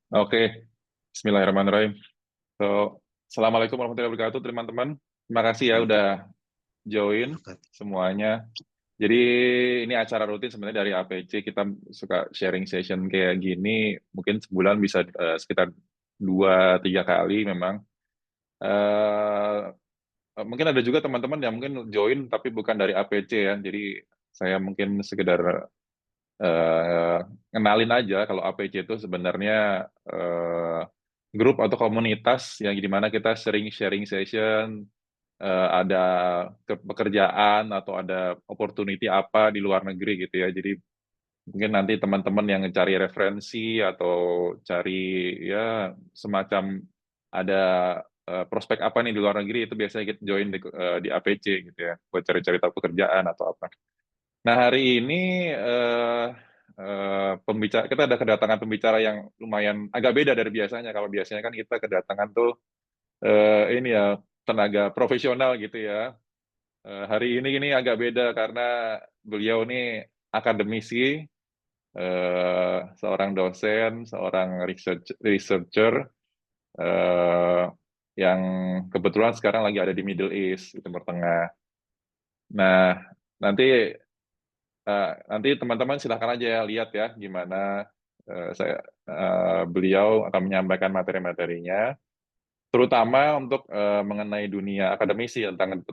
Oke, Bismillahirrahmanirrahim. So, Assalamualaikum warahmatullahi wabarakatuh, teman-teman. Terima kasih ya udah join semuanya. Jadi ini acara rutin sebenarnya dari APC. Kita suka sharing session kayak gini. Mungkin sebulan bisa sekitar 2-3 kali memang. Eh, Mungkin ada juga teman-teman yang mungkin join tapi bukan dari APC ya. Jadi saya mungkin sekedar eh, kenalin aja kalau APC itu sebenarnya grup atau komunitas yang di mana kita sering sharing session, ada pekerjaan atau ada opportunity apa di luar negeri gitu ya. Jadi mungkin nanti teman-teman yang cari referensi atau cari ya semacam ada prospek apa nih di luar negeri itu biasanya kita join di APC gitu ya buat cari-cari tahu pekerjaan atau apa. Nah, hari ini pembicara kita ada kedatangan pembicara yang lumayan agak beda dari biasanya. Kalau biasanya kan kita kedatangan tuh ini ya tenaga profesional gitu ya. Hari ini agak beda karena beliau ini akademisi, seorang dosen, seorang researcher eh, yang kebetulan sekarang lagi ada di Middle East, di Timur Tengah. Nah, nanti nanti teman-teman silahkan aja lihat ya gimana beliau akan menyampaikan materi-materinya, terutama untuk mengenai dunia akademisi tentang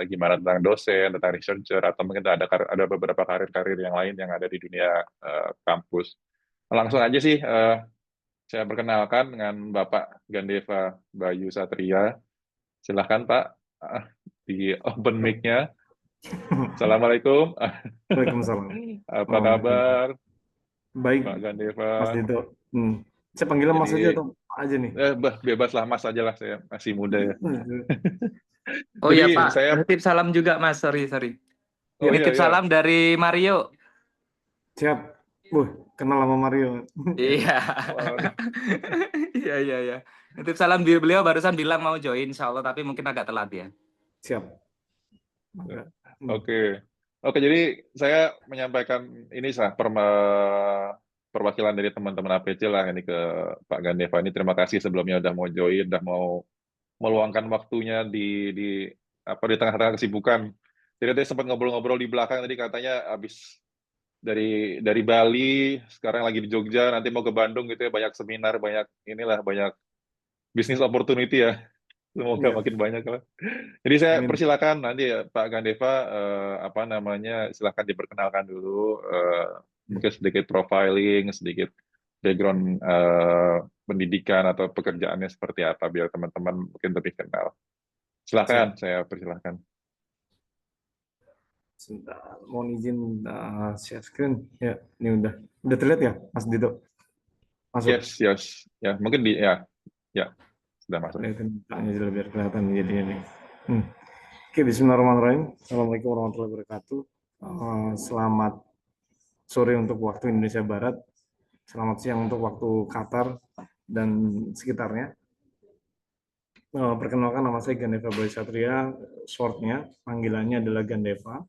gimana tentang dosen, tentang researcher, atau mungkin ada beberapa karir-karir yang lain yang ada di dunia kampus. Langsung aja sih saya perkenalkan dengan Bapak Gandeva Bayu Satria. Silahkan Pak, di open mic-nya. Assalamualaikum. Waalaikumsalam. Apa Waalaikumsalam. kabar Baik, Pak Mas Gandeva? Dito. Saya panggilnya Mas aja Jadi atau Pak aja nih? bebas lah Mas aja lah, saya masih muda ya. Oh Jadi iya Pak, saya, nitip salam juga Mas, sorry. oh Ya, iya Nitip ya, salam dari Mario. siap. Kenal sama Mario. Iya. waduh, Iya. Nitip salam, beliau barusan bilang mau join insya Allah, tapi mungkin agak telat ya. Siap. Maka, oke, oke. Jadi saya menyampaikan ini perwakilan dari teman-teman APC lah ini ke Pak Gandeva ini. Terima kasih sebelumnya udah mau join, udah mau meluangkan waktunya di tengah-tengah kesibukan. Jadi tadi sempat ngobrol-ngobrol di belakang tadi katanya habis dari Bali, sekarang lagi di Jogja, nanti mau ke Bandung gitu ya, banyak seminar, banyak bisnis opportunity ya. Semoga ya, makin banyak lah. Jadi saya amin. persilakan nanti ya, Pak Gandeva, apa namanya, silakan diperkenalkan dulu, Ya, mungkin sedikit profiling, sedikit background pendidikan atau pekerjaannya seperti apa, biar teman-teman mungkin lebih kenal. Silakan, siap. saya persilahkan. Sebentar, mohon izin share screen. Ya, ini udah terlihat ya, Mas Dito? Masuk. Yes, yes, ya mungkin ya sudah masuk. Lihatin mukanya aja biar kelihatan jadi ini. Hmm. Oke, Bismillahirrahmanirrahim. Assalamualaikum warahmatullahi wabarakatuh. Selamat sore untuk waktu Indonesia Barat. Selamat siang untuk waktu Qatar dan sekitarnya. Perkenalkan, nama saya Gandeva Boy Satria, shortnya, panggilannya adalah Gandeva.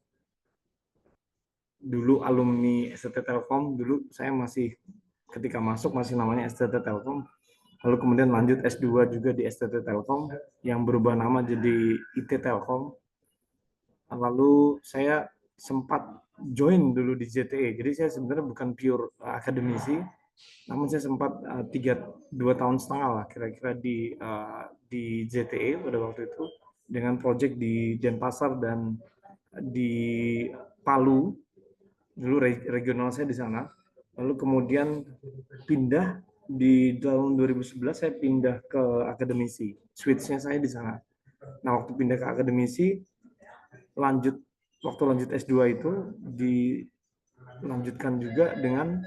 Dulu alumni STT Telkom, dulu saya ketika masuk masih namanya STT Telkom, lalu kemudian lanjut S2 juga di STT Telkom, yang berubah nama jadi IT Telkom. Lalu saya sempat join dulu di JTE, jadi saya sebenarnya bukan pure akademisi, namun saya sempat 2 tahun setengah lah kira-kira di JTE pada waktu itu dengan proyek di Denpasar dan di Palu, dulu regional saya di sana. Lalu kemudian pindah di tahun 2011, saya pindah ke akademisi, switch-nya saya di sana. Nah, waktu pindah ke akademisi, lanjut waktu lanjut S2 itu dilanjutkan juga dengan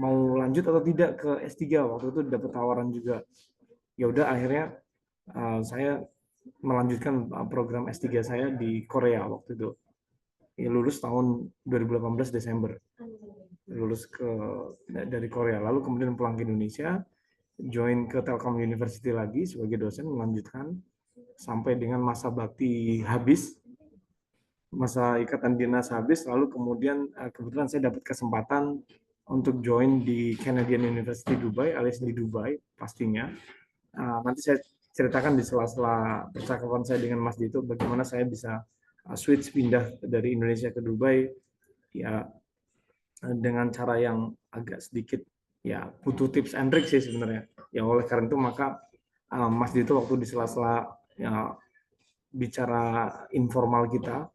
mau lanjut atau tidak ke S3. Waktu itu dapat tawaran juga. Ya udah, akhirnya saya melanjutkan program S3 saya di Korea waktu itu. Ya, lulus tahun 2018 Desember. Lulus dari Korea. Lalu kemudian pulang ke Indonesia, join ke Telkom University lagi sebagai dosen, melanjutkan sampai dengan masa bakti habis, masa ikatan dinas habis, lalu kemudian kebetulan saya dapat kesempatan untuk join di Canadian University Dubai alias di Dubai pastinya. Nanti saya ceritakan di sela-sela percakapan saya dengan Mas Dito bagaimana saya bisa switch pindah dari Indonesia ke Dubai ya dengan cara yang agak sedikit ya butuh tips and trick sih sebenarnya. Ya oleh karena itu maka Mas Dito waktu di sela-sela ya, bicara informal kita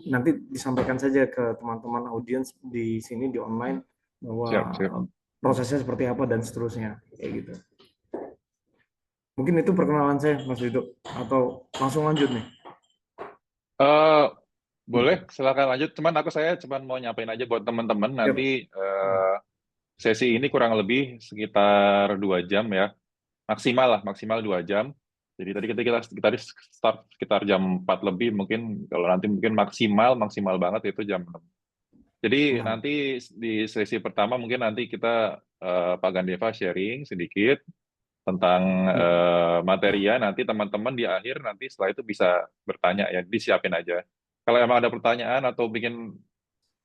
nanti disampaikan saja ke teman-teman audiens di sini di online bahwa Siap. prosesnya seperti apa dan seterusnya kayak gitu. Mungkin itu perkenalan saya Mas Dito atau langsung lanjut nih. Eh, boleh, silakan lanjut. Saya cuman mau nyampain aja buat teman-teman Yep. nanti sesi ini kurang lebih sekitar 2 jam ya. Maksimal 2 jam. Jadi tadi kita start sekitar jam 4 lebih, mungkin kalau nanti mungkin maksimal banget itu jam 6. Jadi Nah, nanti di sesi pertama mungkin nanti kita Pak Gandeva sharing sedikit tentang materinya, nanti teman-teman di akhir nanti setelah itu bisa bertanya ya, disiapin aja. Kalau emang ada pertanyaan atau bikin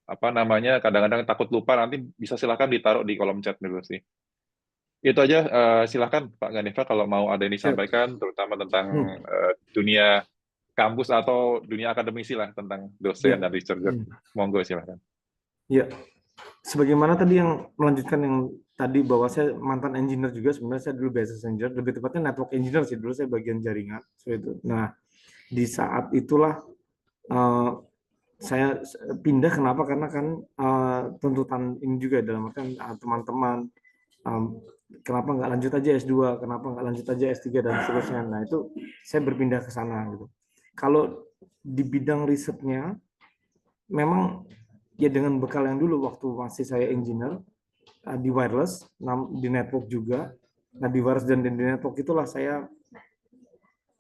apa namanya kadang-kadang takut lupa, nanti bisa silakan ditaruh di kolom chat dulu sih. Itu aja, silakan Pak Gandeva kalau mau ada yang siap. disampaikan, terutama tentang dunia kampus atau dunia akademisi lah, tentang Ya. dosen dan researcher. Monggo silakan. Ya, sebagaimana tadi yang melanjutkan yang tadi bahwa saya mantan engineer juga, sebenarnya saya dulu business engineer, lebih tepatnya network engineer sih, dulu saya bagian jaringan seperti itu. Nah, di saat itulah saya pindah. Kenapa? Karena kan tuntutan ini juga dalam artian teman-teman kenapa nggak lanjut aja S2, kenapa nggak lanjut aja S3 dan seterusnya. Nah, itu saya berpindah ke sana gitu. Kalau di bidang risetnya memang ya dengan bekal yang dulu waktu masih saya engineer di wireless, di network juga. Nah, di wireless dan di network itulah saya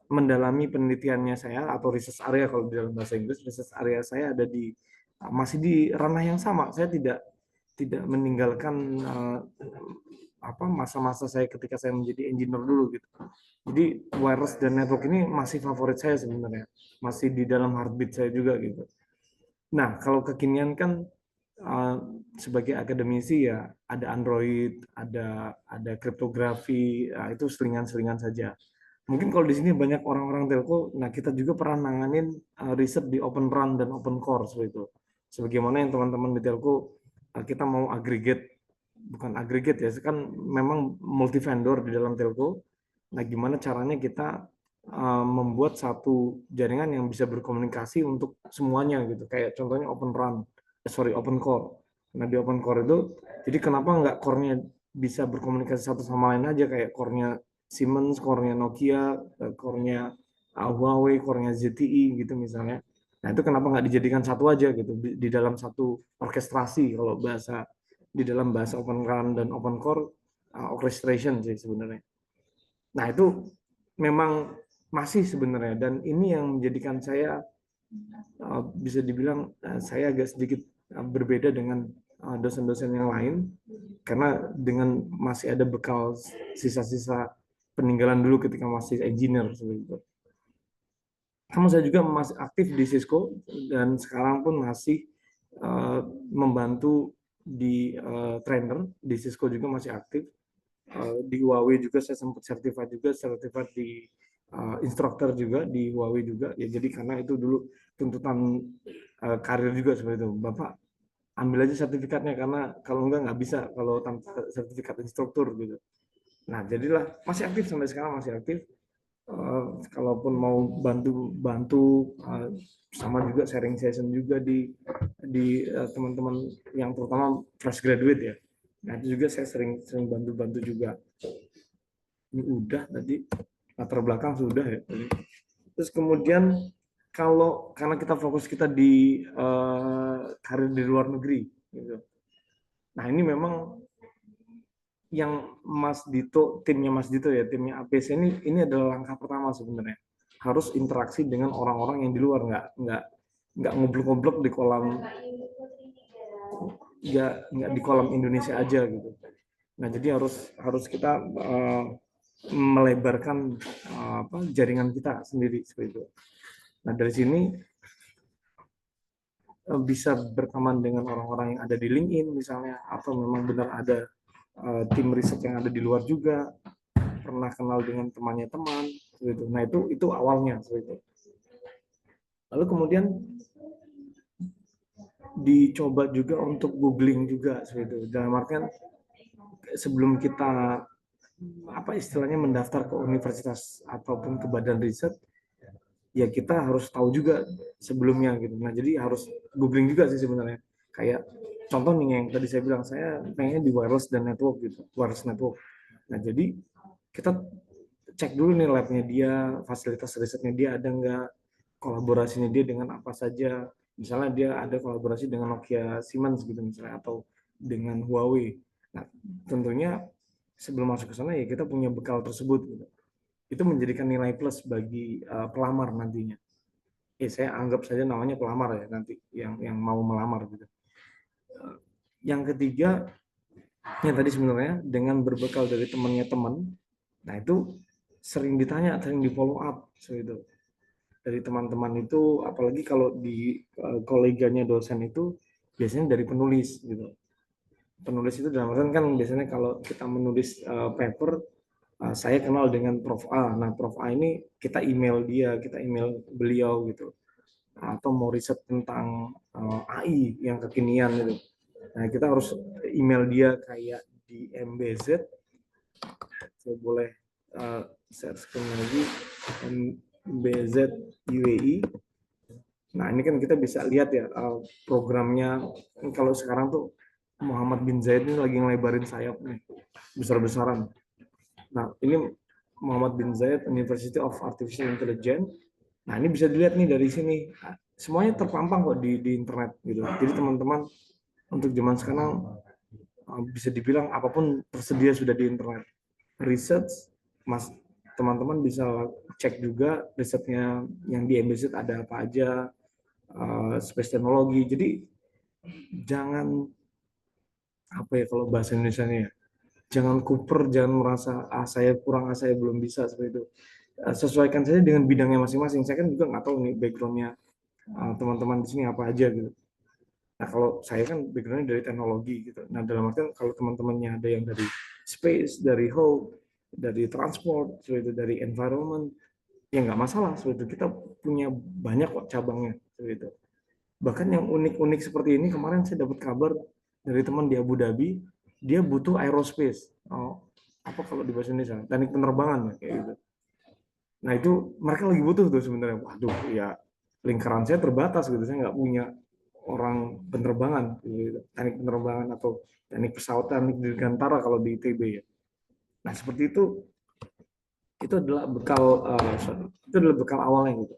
mendalami penelitiannya saya atau research area kalau di dalam bahasa Inggris. Research area saya ada di masih di ranah yang sama. Saya tidak meninggalkan masa-masa saya ketika saya menjadi engineer dulu gitu. Jadi wireless dan network ini masih favorit saya sebenarnya, masih di dalam heartbeat saya juga gitu. Nah, kalau kekinian kan sebagai akademisi ya ada Android, ada kriptografi, itu selingan-selingan saja. Mungkin kalau di sini banyak orang-orang telco, nah kita juga pernah nanganin riset di Open RAN dan Open Core seperti itu. Sebagaimana yang teman-teman di telco kita mau aggregate, bukan aggregate ya, kan memang multi vendor di dalam telco. Nah, gimana caranya kita membuat satu jaringan yang bisa berkomunikasi untuk semuanya gitu. Kayak contohnya Open Core. Nah, di Open Core itu, jadi kenapa nggak core-nya bisa berkomunikasi satu sama lain aja, kayak core-nya Siemens, core-nya Nokia, core-nya Huawei, core-nya ZTE gitu misalnya. Nah, itu kenapa nggak dijadikan satu aja gitu di dalam satu orkestrasi kalau di dalam bahasa Open RAN dan Open Core orchestration sih sebenarnya. Nah, itu memang masih sebenarnya, dan ini yang menjadikan saya bisa dibilang saya agak sedikit berbeda dengan dosen-dosen yang lain, karena dengan masih ada bekal sisa-sisa peninggalan dulu ketika masih engineer seperti itu. Kamu saya juga masih aktif di Cisco dan sekarang pun masih membantu di trainer di Cisco juga masih aktif. Di Huawei juga saya sempat sertifikat di instruktur juga di Huawei juga ya. Jadi karena itu dulu tuntutan karir juga seperti itu. Bapak ambil aja sertifikatnya, karena kalau nggak bisa kalau tanpa sertifikat instruktur gitu. Nah, jadilah masih aktif sampai sekarang, masih aktif. Kalaupun mau bantu sama juga sharing session juga di teman-teman yang terutama fresh graduate ya. Nah, itu juga saya sering bantu juga. Ini udah tadi latar belakang sudah ya. Terus kemudian karena kita fokus kita di karir di luar negeri gitu. Nah, ini memang yang timnya Mas Dito ya, timnya APC ini adalah langkah pertama sebenarnya. Harus interaksi dengan orang-orang yang di luar, nggak ngoblok-ngoblok di kolam, nggak di kolam Indonesia aja gitu. Nah, jadi harus kita melebarkan jaringan kita sendiri seperti itu. Nah, dari sini bisa berteman dengan orang-orang yang ada di LinkedIn misalnya, atau memang benar ada tim riset yang ada di luar juga, pernah kenal dengan temannya teman, gitu. Nah itu awalnya, gitu. Lalu kemudian dicoba juga untuk googling juga, gitu. Dalam artian sebelum kita apa istilahnya mendaftar ke universitas ataupun ke badan riset, ya kita harus tahu juga sebelumnya gitu. Nah jadi harus googling juga sih sebenarnya. Kayak contoh nih yang tadi saya bilang, saya pengennya di wireless dan network gitu, wireless network. Nah jadi kita cek dulu nih labnya dia, fasilitas risetnya dia ada nggak, kolaborasinya dia dengan apa saja. Misalnya dia ada kolaborasi dengan Nokia Siemens gitu misalnya, atau dengan Huawei. Nah tentunya sebelum masuk ke sana ya kita punya bekal tersebut gitu. Itu menjadikan nilai plus bagi pelamar nantinya. Saya anggap saja namanya pelamar ya nanti yang mau melamar gitu. Yang ketiga, yang tadi sebenarnya dengan berbekal dari temannya teman, nah itu sering ditanya, sering di follow up, so itu dari teman-teman itu, apalagi kalau di koleganya dosen itu biasanya dari penulis gitu. Penulis itu dalam artian kan biasanya kalau kita menulis paper, saya kenal dengan Prof A. Nah Prof A ini kita email dia, kita email beliau gitu. Atau mau riset tentang AI yang kekinian gitu. Nah, kita harus email dia kayak di MBZ. Saya boleh search lagi MBZ UAE. Nah, ini kan kita bisa lihat ya programnya. Kalau sekarang tuh Muhammad bin Zayed ini lagi ngelebarin sayap nih, besar-besaran. Nah, ini Muhammad bin Zayed University of Artificial Intelligence. Nah, ini bisa dilihat nih dari sini. Semuanya terpampang kok di internet gitu. Jadi teman-teman untuk zaman sekarang bisa dibilang apapun tersedia sudah di internet. Research, mas teman-teman bisa cek juga risetnya yang di MBZ ada apa aja, space teknologi. Jadi jangan apa ya kalau bahasa Indonesia-nya ya, jangan kuper, jangan merasa saya kurang, saya belum bisa seperti itu. Sesuaikan saja dengan bidangnya masing-masing. Saya kan juga nggak tahu nih backgroundnya teman-teman di sini apa aja gitu. Nah kalau saya kan backgroundnya dari teknologi gitu. Nah dalam artian kalau teman-temannya ada yang dari space, dari hope, dari transport, itu dari environment, ya nggak masalah. Itu kita punya banyak kok cabangnya. Itu. Bahkan yang unik-unik seperti ini kemarin saya dapat kabar dari teman di Abu Dhabi, dia butuh aerospace. Oh, apa kalau di bahasa Indonesia? Teknik penerbangan ya kayak gitu. Nah itu mereka lagi butuh tuh sebenarnya. Waduh, ya lingkaran saya terbatas gitu. Saya nggak punya orang penerbangan, gitu. Teknik penerbangan atau teknik pesawat, teknik dirgantara kalau di ITB ya. Nah seperti itu adalah bekal awalnya gitu.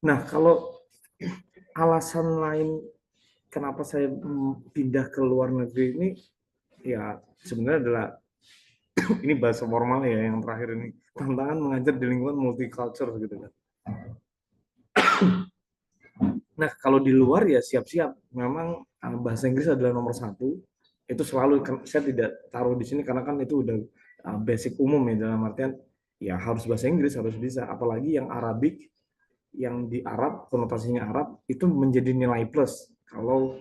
Nah kalau alasan lain kenapa saya pindah ke luar negeri ini, ya sebenarnya adalah ini bahasa formal ya yang terakhir ini, tantangan mengajar di lingkungan multicultural gitu kan. Nah, kalau di luar ya siap-siap. Memang bahasa Inggris adalah nomor satu. Itu selalu, saya tidak taruh di sini karena kan itu udah basic umum ya, dalam artian ya harus bahasa Inggris, harus bisa. Apalagi yang Arabic, yang di Arab, konotasinya Arab, itu menjadi nilai plus. Kalau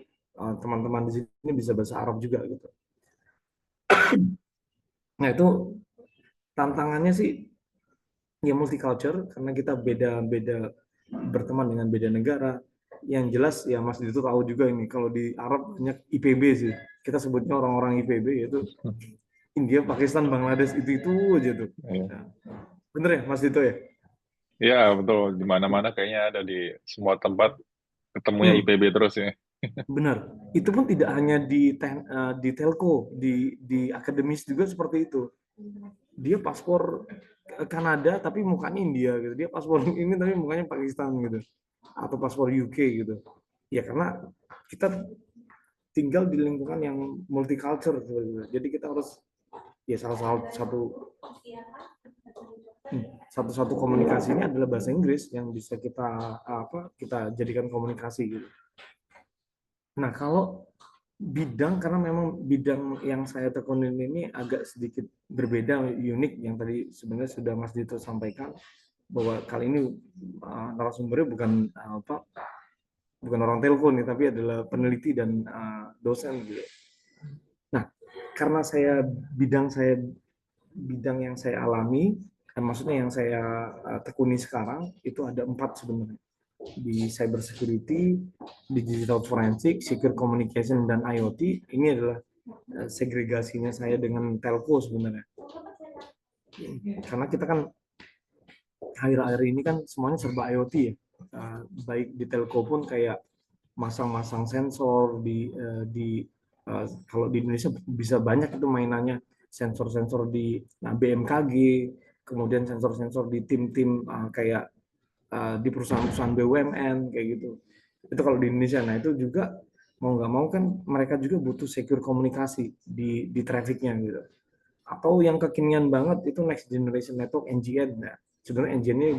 teman-teman di sini bisa bahasa Arab juga gitu. Nah, itu tantangannya sih ya multicultural, karena kita beda-beda berteman dengan beda negara. Yang jelas ya Mas Dito tahu juga ini kalau di Arab banyak IPB sih, kita sebutnya orang-orang IPB, yaitu India, Pakistan, Bangladesh, itu aja tuh. Nah, bener ya Mas Dito ya? Iya, betul. Di mana-mana kayaknya ada di semua tempat ketemunya IPB terus ya. Benar. Itu pun tidak hanya di telco, di akademis juga seperti itu. Dia paspor Kanada tapi mukanya India gitu. Dia paspor ini tapi mukanya Pakistan gitu. Atau paspor UK gitu. Ya karena kita tinggal di lingkungan yang multicultural gitu. Jadi kita harus ya salah satu komunikasinya adalah bahasa Inggris yang bisa kita jadikan komunikasi gitu. Nah, kalau bidang, karena memang bidang yang saya tekunin ini agak sedikit berbeda, unik, yang tadi sebenarnya sudah Mas Dito sampaikan bahwa kali ini narasumbernya bukan bukan orang telco nih, tapi adalah peneliti dan dosen gitu. Nah, karena bidang yang saya alami, maksudnya yang saya tekuni sekarang itu ada 4 sebenarnya, di cyber security, di digital forensic, secure communication, dan IoT. Ini adalah segregasinya saya dengan telco sebenarnya. Karena kita kan akhir-akhir ini kan semuanya serba IoT ya. Baik di telco pun kayak masang-masang sensor kalau di Indonesia bisa banyak itu mainannya, sensor-sensor di BMKG, kemudian sensor-sensor di tim-tim kayak di perusahaan-perusahaan BUMN kayak gitu. Itu kalau di Indonesia. Nah, itu juga mau nggak mau kan mereka juga butuh secure komunikasi di trafficnya gitu. Atau yang kekinian banget itu next generation network, NGN. Nah, sebenarnya NGN ini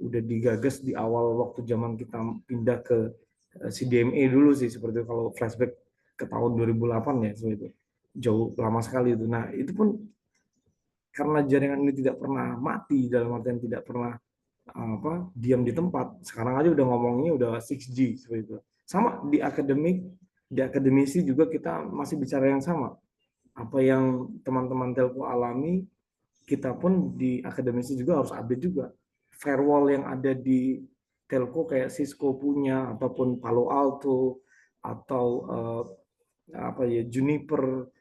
udah digagas di awal waktu zaman kita pindah ke CDMA dulu sih, seperti kalau flashback ke tahun 2008 ya, seperti itu. Jauh lama sekali itu. Nah, itu pun karena jaringan ini tidak pernah mati, dalam artian tidak pernah diam di tempat. Sekarang aja udah ngomongnya udah 6G seperti itu. Sama di akademisi juga kita masih bicara yang sama. Apa yang teman-teman telco alami, kita pun di akademisi juga harus update juga. Firewall yang ada di telco kayak Cisco punya, ataupun Palo Alto, atau Juniper,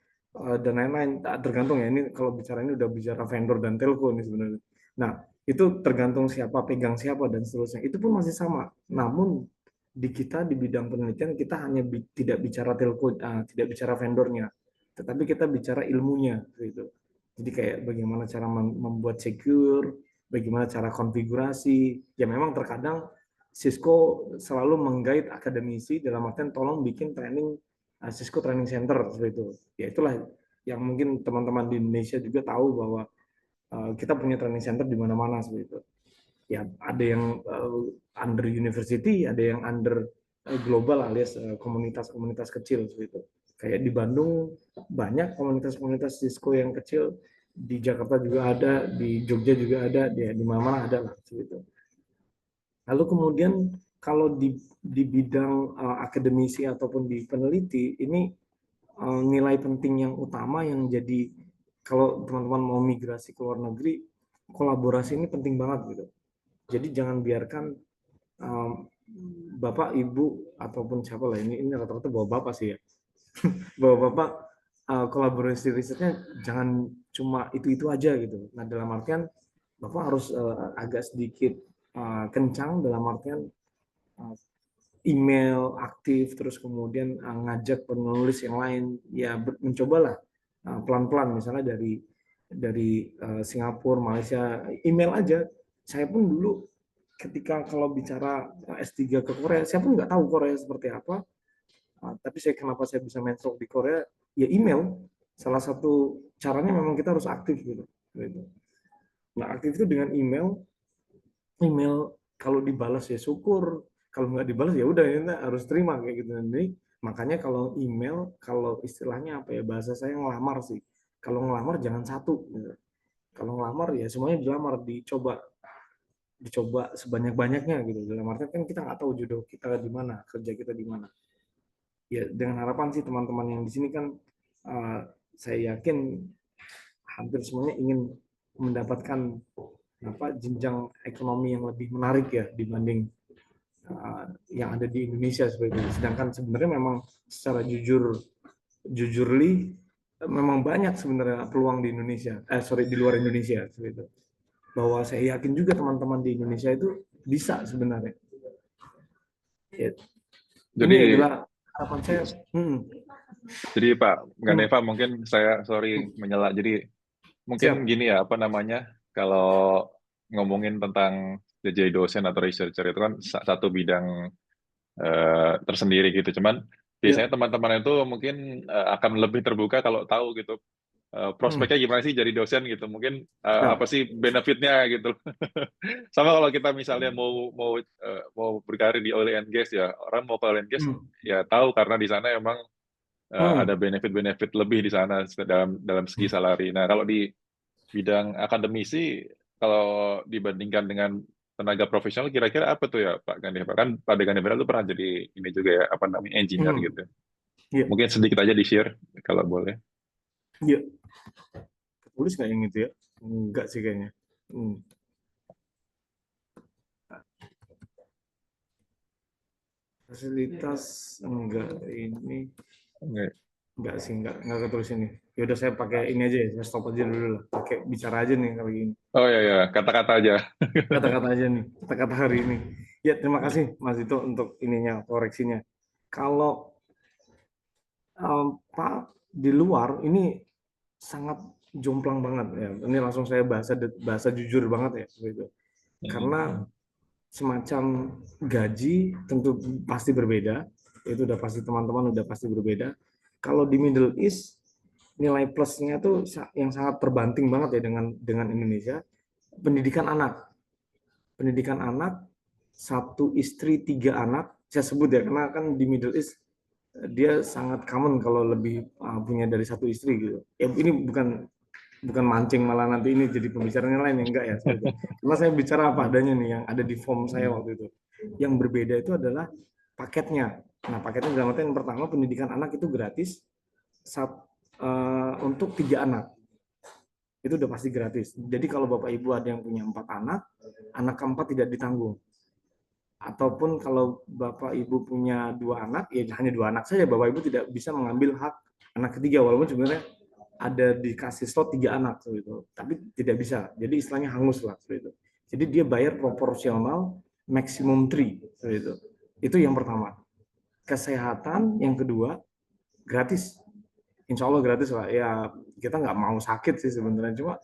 dan lain-lain, tergantung ya, ini kalau bicara ini udah bicara vendor dan telco ini sebenarnya. Nah, itu tergantung siapa pegang siapa dan seterusnya, itu pun masih sama. Namun di kita di bidang penelitian kita hanya tidak bicara telco, tidak bicara vendornya, tetapi kita bicara ilmunya gitu. Jadi kayak bagaimana cara membuat secure, bagaimana cara konfigurasi. Ya memang terkadang Cisco selalu menggait akademisi dalam artian tolong bikin training, Cisco Training Center seperti itu. Ya itulah yang mungkin teman-teman di Indonesia juga tahu bahwa kita punya training center di mana-mana seperti itu. Ya ada yang under university, ada yang under global alias komunitas-komunitas kecil seperti itu. Kayak di Bandung banyak komunitas-komunitas Cisco yang kecil, di Jakarta juga ada, di Jogja juga ada, di mana-mana ada lah seperti itu. Lalu kemudian kalau di bidang akademisi ataupun di peneliti, ini nilai penting yang utama yang jadi kalau teman-teman mau migrasi ke luar negeri, kolaborasi ini penting banget gitu. Jadi jangan biarkan bapak, ibu, ataupun siapa lah, ini rata-rata bapak sih ya, bapak kolaborasi risetnya jangan cuma itu aja gitu. Nah, dalam artian bapak harus agak sedikit kencang, dalam artian email aktif, terus kemudian ngajak penulis yang lain, ya mencobalah pelan-pelan, misalnya dari Singapura, Malaysia, email aja. Saya pun dulu ketika kalau bicara S3 ke Korea, saya pun nggak tahu Korea seperti apa, tapi kenapa saya bisa mentok di Korea, ya email. Salah satu caranya memang kita harus aktif gitu. Nah, aktif itu dengan email kalau dibalas ya syukur, kalau nggak dibalas ya udah, kita harus terima kayak gitu. Jadi makanya kalau email, kalau istilahnya apa ya, bahasa saya ngelamar sih. Kalau ngelamar jangan satu gitu. Kalau ngelamar ya semuanya dilamar, dicoba sebanyak-banyaknya gitu. Dalam artian kan kita nggak tahu jodoh kita di mana, kerja kita di mana. Ya dengan harapan sih teman-teman yang di sini kan saya yakin hampir semuanya ingin mendapatkan jenjang ekonomi yang lebih menarik ya dibanding yang ada di Indonesia seperti itu. Sedangkan sebenarnya memang secara jujurly memang banyak sebenarnya peluang di Indonesia, di luar Indonesia seperti itu. Bahwa saya yakin juga teman-teman di Indonesia itu bisa sebenarnya. Ya. Jadi, ini adalah harapan saya. Jadi Pak Ganeva, mungkin saya menyela. Jadi mungkin Siap. gini ya, apa namanya, kalau ngomongin tentang jadi dosen atau researcher itu kan satu bidang tersendiri gitu. Cuman biasanya teman-teman itu mungkin akan lebih terbuka kalau tahu gitu prospeknya gimana sih jadi dosen gitu. Mungkin apa sih benefitnya gitu. Sama kalau kita misalnya mau berkarir di oil and gas ya, orang mau ke oil and gas ya tahu karena di sana emang ada benefit-benefit lebih di sana dalam segi salary. Nah, kalau di bidang akademisi, kalau dibandingkan dengan tenaga profesional kira-kira apa tuh ya Pak Ganefra? Kan Pak Ganefra itu pernah jadi ini juga ya, apa namanya, engineer Hmm, gitu. iya, Mungkin sedikit aja di-share kalau boleh. iya. Tulis nggak yang itu ya? Enggak sih kayaknya. Hmm. Fasilitas enggak ini. Oke. Enggak sih, enggak ketulis ini. Ya udah saya pakai ini aja ya, saya stop aja dulu lah. Pakai bicara aja nih kalau gini. Oh ya ya, kata-kata aja. Kata-kata aja nih, kata-kata hari ini. Ya, terima kasih Mas Dito untuk ininya, koreksinya. Kalau Pak di luar ini sangat jomplang banget ya. Ini langsung saya bahasa jujur banget ya gitu. Karena semacam gaji tentu pasti berbeda. Itu udah pasti teman-teman udah pasti berbeda. Kalau di Middle East nilai plusnya tuh yang sangat terbanting banget ya dengan Indonesia. Pendidikan anak, pendidikan anak, satu istri tiga anak. Saya sebut ya karena kan di Middle East dia sangat common kalau lebih punya dari satu istri gitu. Ya ini bukan mancing malah nanti ini jadi pembicaraan lain, enggak ya seperti itu. Karena saya bicara apa adanya nih yang ada di form saya waktu itu. Yang berbeda itu adalah paketnya. Nah, paketnya dalam artian yang pertama pendidikan anak itu gratis untuk tiga anak. Itu udah pasti gratis. Jadi kalau Bapak Ibu ada yang punya 4 anak, anak keempat tidak ditanggung. Ataupun kalau Bapak Ibu punya 2 anak, ya hanya 2 anak saja, Bapak Ibu tidak bisa mengambil hak anak ketiga, walaupun sebenarnya ada dikasih slot 3 anak itu, tapi tidak bisa. Jadi istilahnya hangus lah itu. Jadi dia bayar proporsional maksimum 3 itu. Itu yang pertama. Kesehatan yang kedua gratis. Insya Allah gratis lah. Ya kita nggak mau sakit sih sebenarnya, cuma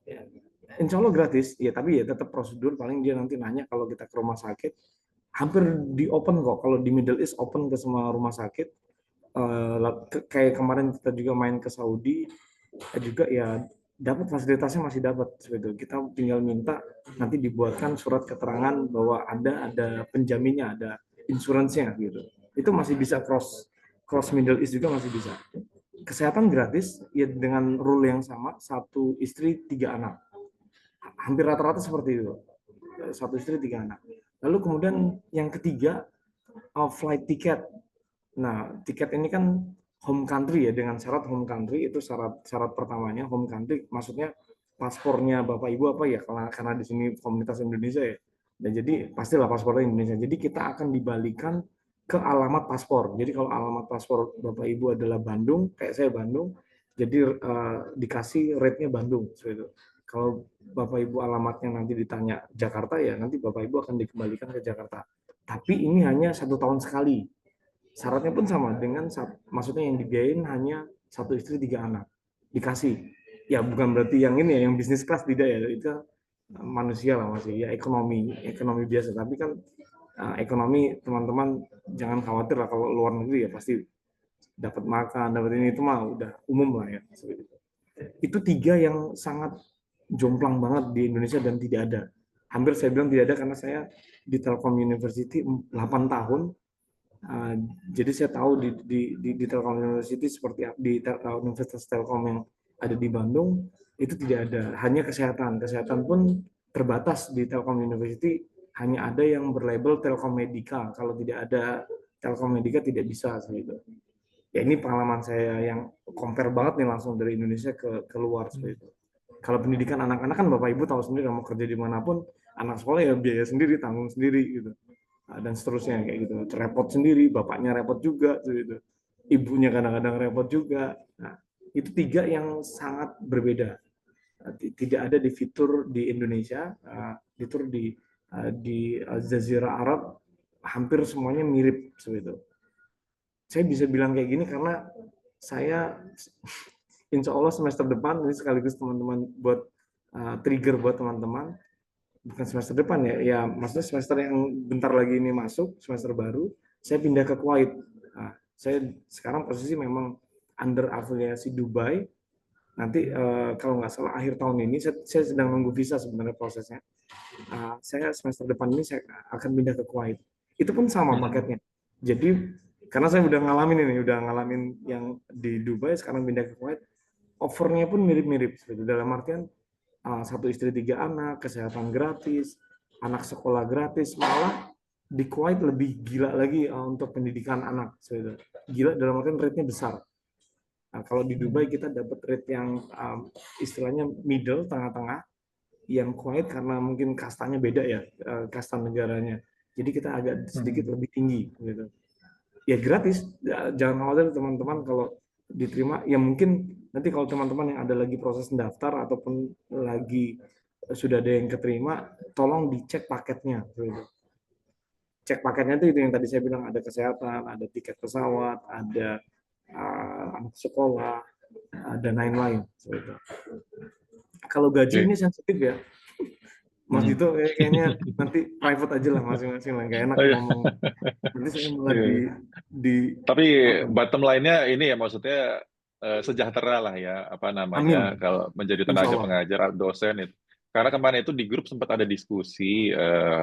ya, Insya Allah gratis. Ya tapi ya tetap prosedur. Paling dia nanti nanya kalau kita ke rumah sakit. Hampir di open kok. Kalau di Middle East open ke semua rumah sakit. Kayak kemarin kita juga main ke Saudi, juga ya dapat fasilitasnya masih dapat seperti kita tinggal minta nanti dibuatkan surat keterangan bahwa ada penjaminnya, ada insuransinya gitu. Itu masih bisa cross Middle East juga masih bisa. Kesehatan gratis ya dengan rule yang sama, satu istri 3 anak. Hampir rata-rata seperti itu. Satu istri 3 anak. Lalu kemudian yang ketiga flight ticket. Nah, tiket ini kan home country ya, dengan syarat home country, itu syarat pertamanya home country, maksudnya paspornya Bapak Ibu apa ya, karena di sini komunitas Indonesia ya. Dan jadi pastilah paspornya Indonesia. Jadi kita akan dibalikan ke alamat paspor. Jadi kalau alamat paspor Bapak Ibu adalah Bandung, kayak saya Bandung, jadi dikasih rate-nya Bandung. Gitu. Kalau Bapak Ibu alamatnya nanti ditanya Jakarta ya, nanti Bapak Ibu akan dikembalikan ke Jakarta. Tapi ini hanya 1 tahun sekali. Syaratnya pun sama dengan maksudnya yang dibiayain hanya satu istri 3 anak dikasih. Ya bukan berarti yang ini ya, yang bisnis kelas tidak ya, itu manusia lah masih ya, ekonomi biasa. Tapi kan ekonomi teman-teman jangan khawatir lah, kalau luar negeri ya pasti dapat makan, dapat ini, itu mah udah umum lah ya. Itu 3 yang sangat jomplang banget di Indonesia dan tidak ada. Hampir saya bilang tidak ada karena saya di Telkom University 8 tahun. Jadi saya tahu di Telkom University seperti di Universitas Telkom yang ada di Bandung itu tidak ada, hanya kesehatan pun terbatas di Telkom University, hanya ada yang berlabel Telkom Medica. Kalau tidak ada Telkom Medica tidak bisa gitu. Ya ini pengalaman saya yang compare banget nih langsung dari Indonesia ke luar seperti itu. Kalau pendidikan anak-anak kan Bapak Ibu tahu sendiri, mau kerja dimanapun anak sekolah ya biaya sendiri, tanggung sendiri gitu. Dan seterusnya kayak gitu, repot sendiri, bapaknya repot juga gitu, ibunya kadang-kadang repot juga. Nah, itu 3 yang sangat berbeda, tidak ada di fitur di Indonesia. Fitur di Jazirah Arab hampir semuanya mirip seperti itu. Saya bisa bilang kayak gini karena saya insya Allah semester depan, ini sekaligus teman-teman buat trigger buat teman-teman, bukan semester depan ya maksudnya semester yang bentar lagi ini masuk, semester baru, saya pindah ke Kuwait. Nah, saya sekarang posisi memang under afiliasi Dubai. Nanti kalau nggak salah akhir tahun ini, saya sedang nunggu visa sebenarnya prosesnya. Saya semester depan ini saya akan pindah ke Kuwait. Itu pun sama paketnya. Jadi karena saya udah ngalamin yang di Dubai, sekarang pindah ke Kuwait, offernya pun mirip-mirip. Dalam artian 1 istri 3 anak, kesehatan gratis, anak sekolah gratis, malah di Kuwait lebih gila lagi untuk pendidikan anak. Gila dalam artian rate-nya besar. Nah, kalau di Dubai kita dapat rate yang istilahnya middle, tengah-tengah. Yang Kuwait karena mungkin kastanya beda ya, kasta negaranya. Jadi kita agak sedikit lebih tinggi gitu. Ya gratis, jangan khawatir teman-teman kalau diterima. Ya mungkin nanti kalau teman-teman yang ada lagi proses daftar ataupun lagi sudah ada yang keterima, tolong dicek paketnya. Gitu. Cek paketnya itu yang tadi saya bilang, ada kesehatan, ada tiket pesawat, ada anak sekolah, dan lain-lain. Gitu. Kalau gaji ini sensitif ya, Mas Dito kayaknya nanti private aja lah masing-masing lah, nggak enak ngomong. Nanti saya malah di Tapi apa? bottom line-nya ini ya, maksudnya sejahtera lah ya, apa namanya, Amin. kalau menjadi Insya tenaga Allah. pengajar, dosen itu. Karena kemarin itu di grup sempat ada diskusi,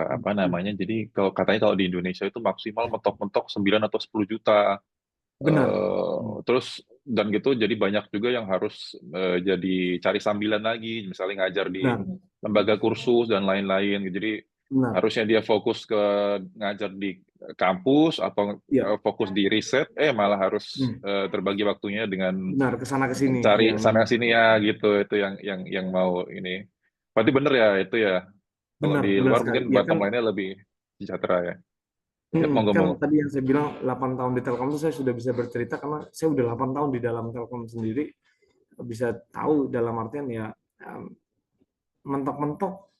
apa namanya, jadi katanya kalau di Indonesia itu maksimal mentok-mentok 9 atau 10 juta. Benar. Terus dan gitu, jadi banyak juga yang harus jadi cari sambilan lagi, misalnya ngajar di Benar. lembaga kursus dan lain-lain. Jadi Benar. harusnya dia fokus ke ngajar di kampus atau Ya. fokus di riset, malah harus terbagi waktunya dengan Benar, kesana kesini cari yang sana sini ya gitu. Itu yang mau ini. Berarti bener ya itu ya. Kalau benar, di benar luar sekali. mungkin Ya kan, bottom line-nya lebih sejahtera ya. Ya, monggo kan monggo. tadi yang saya bilang 8 tahun di Telkom itu saya sudah bisa bercerita karena saya udah 8 tahun di dalam Telkom sendiri, bisa tahu dalam artian ya mentok-mentok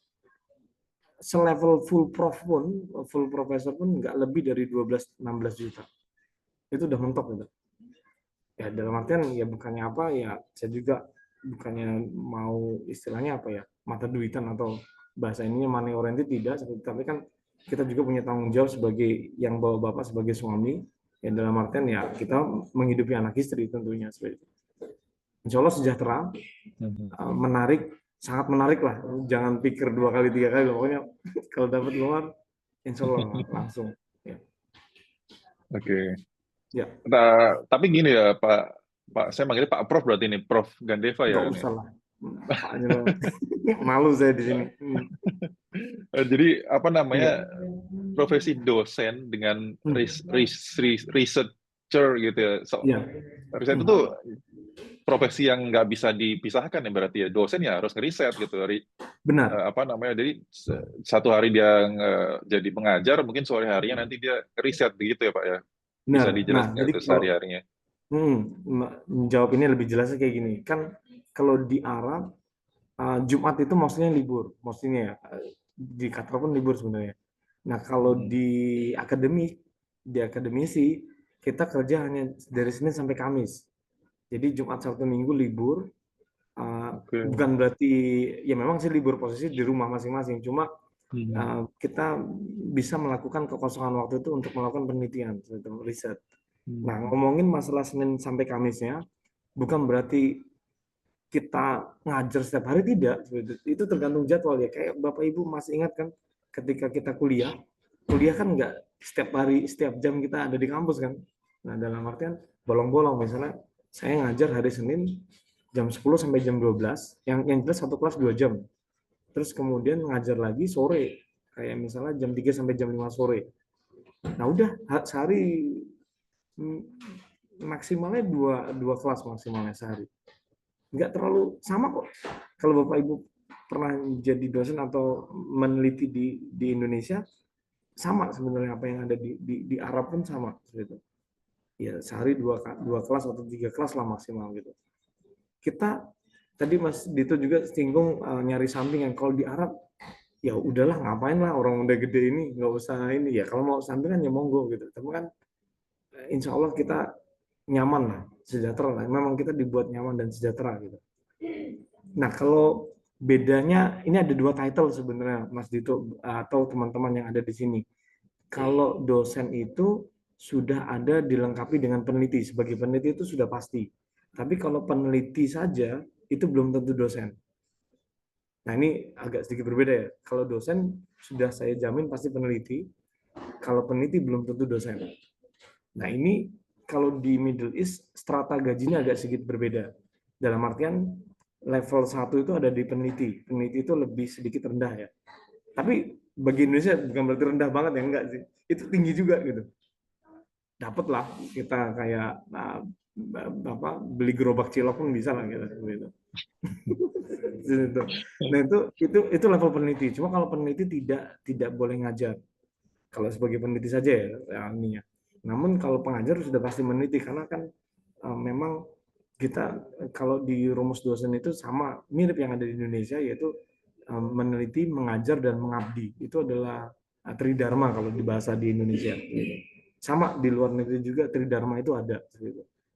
selevel full professor pun nggak lebih dari 12-16 juta. Itu udah mentok gitu. Ya dalam artian ya bukannya apa ya, saya juga bukannya mau istilahnya apa ya, mata duitan atau bahasa ininya money oriented, tidak, tapi kan kita juga punya tanggung jawab sebagai yang bawa bapak, sebagai suami, ya dalam artian ya kita menghidupi anak istri tentunya seperti itu. Insya Allah sejahtera, menarik, sangat menarik lah, jangan pikir 2 kali 3 kali, pokoknya kalau dapat luar insya Allah langsung ya. Oke. Ya. Nah, tapi gini ya Pak, saya manggilnya Pak Prof berarti ini, Prof Gandeva Nggak ya ini. usah lah, malu saya di sini. Jadi apa namanya, Iya. profesi dosen dengan researcher gitu ya. Iya. Riset itu profesi yang nggak bisa dipisahkan ya, berarti ya dosen ya harus ngeriset gitu. Benar. Apa namanya, jadi satu hari dia jadi pengajar, mungkin sore harinya nanti dia riset begitu ya Pak ya. Benar. Bisa Nah, dijelaskan jadi itu kalau sehari-harinya. menjawab ini lebih jelasnya kayak gini. Kan kalau di Arab, Jumat itu maksudnya libur. Maksudnya ya, di Qatar pun libur sebenarnya. Nah, kalau di akademisi, kita kerja hanya dari Senin sampai Kamis. Jadi Jumat, Sabtu, Minggu libur. Bukan berarti, ya memang sih libur posisi di rumah masing-masing. Cuma kita bisa melakukan kekosongan waktu itu untuk melakukan penelitian, riset. Nah, ngomongin masalah Senin sampai Kamisnya, bukan berarti kita ngajar setiap hari, tidak. Itu tergantung jadwal ya. Kayak Bapak Ibu masih ingat kan, ketika kita kuliah kan nggak setiap hari, setiap jam kita ada di kampus kan. Nah, dalam artian bolong-bolong, misalnya saya ngajar hari Senin jam 10 sampai jam 12, yang jelas satu kelas 2 jam. Terus kemudian ngajar lagi sore, kayak misalnya jam 3 sampai jam 5 sore. Nah, udah sehari maksimalnya dua kelas maksimalnya sehari. Nggak terlalu sama kok. Kalau Bapak Ibu pernah jadi dosen atau meneliti di Indonesia, sama sebenarnya apa yang ada di Arab pun sama gitu. Ya sehari dua kelas atau 3 kelas lah maksimal gitu. Kita tadi Mas Dito juga singgung nyari sampingan. Kalau di Arab ya udahlah, ngapain lah, orang udah gede ini, nggak usah ini ya, kalau mau sampingan ya monggo gitu. Tapi kan insya Allah kita nyaman lah, sejahtera lah. Memang kita dibuat nyaman dan sejahtera gitu. Nah, kalau bedanya, ini ada 2 title sebenarnya Mas Dito atau teman-teman yang ada di sini. Kalau dosen itu sudah ada dilengkapi dengan peneliti. Sebagai peneliti itu sudah pasti. Tapi kalau peneliti saja itu belum tentu dosen. Nah, ini agak sedikit berbeda ya. Kalau dosen sudah saya jamin pasti peneliti. Kalau peneliti belum tentu dosen. Nah, ini kalau di Middle East strata gajinya agak sedikit berbeda. Dalam artian level 1 itu ada di peneliti. Peneliti itu lebih sedikit rendah ya. Tapi bagi Indonesia bukan berarti rendah banget ya, enggak sih. Itu tinggi juga gitu. Dapatlah kita kayak apa beli gerobak cilok pun bisa lah gitu. Gitu. Nah itu level peneliti. Cuma kalau peneliti tidak boleh ngajar. Kalau sebagai peneliti saja ya ininya. Namun kalau pengajar sudah pasti meneliti karena kan memang kita kalau di rumus dosen itu sama mirip yang ada di Indonesia yaitu meneliti, mengajar dan mengabdi. Itu adalah tridharma kalau di bahasa di Indonesia. Sama di luar negeri juga tridharma itu ada.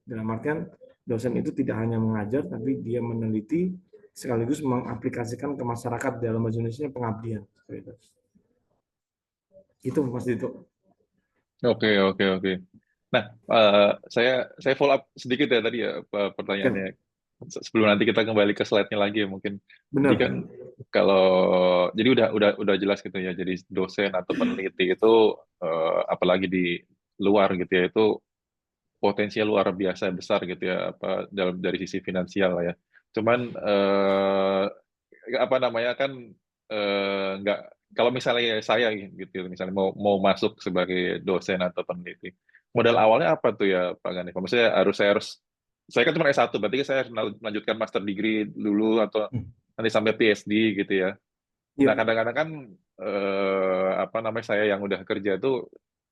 Dalam artian dosen itu tidak hanya mengajar tapi dia meneliti sekaligus mengaplikasikan ke masyarakat dalam bahasa Indonesia pengabdian. Itu Mas Dito. Oke, oke, oke. Nah, saya follow up sedikit ya tadi ya pertanyaannya. Ya, Sebelum nanti kita kembali ke slide-nya lagi ya mungkin. Jadi benar. kan kalau jadi udah jelas gitu ya. Jadi dosen atau peneliti itu apalagi di luar gitu ya itu potensial luar biasa besar gitu ya apa dalam dari sisi finansial lah ya. Cuman apa namanya kan nggak kalau misalnya saya gitu misalnya mau masuk sebagai dosen atau peneliti modal awalnya apa tuh ya Pak Ganif? Maksudnya saya kan cuma S1 berarti saya harus melanjutkan master degree dulu atau nanti sampai PhD gitu ya. Nah Ya, kadang-kadang kan apa namanya saya yang udah kerja tuh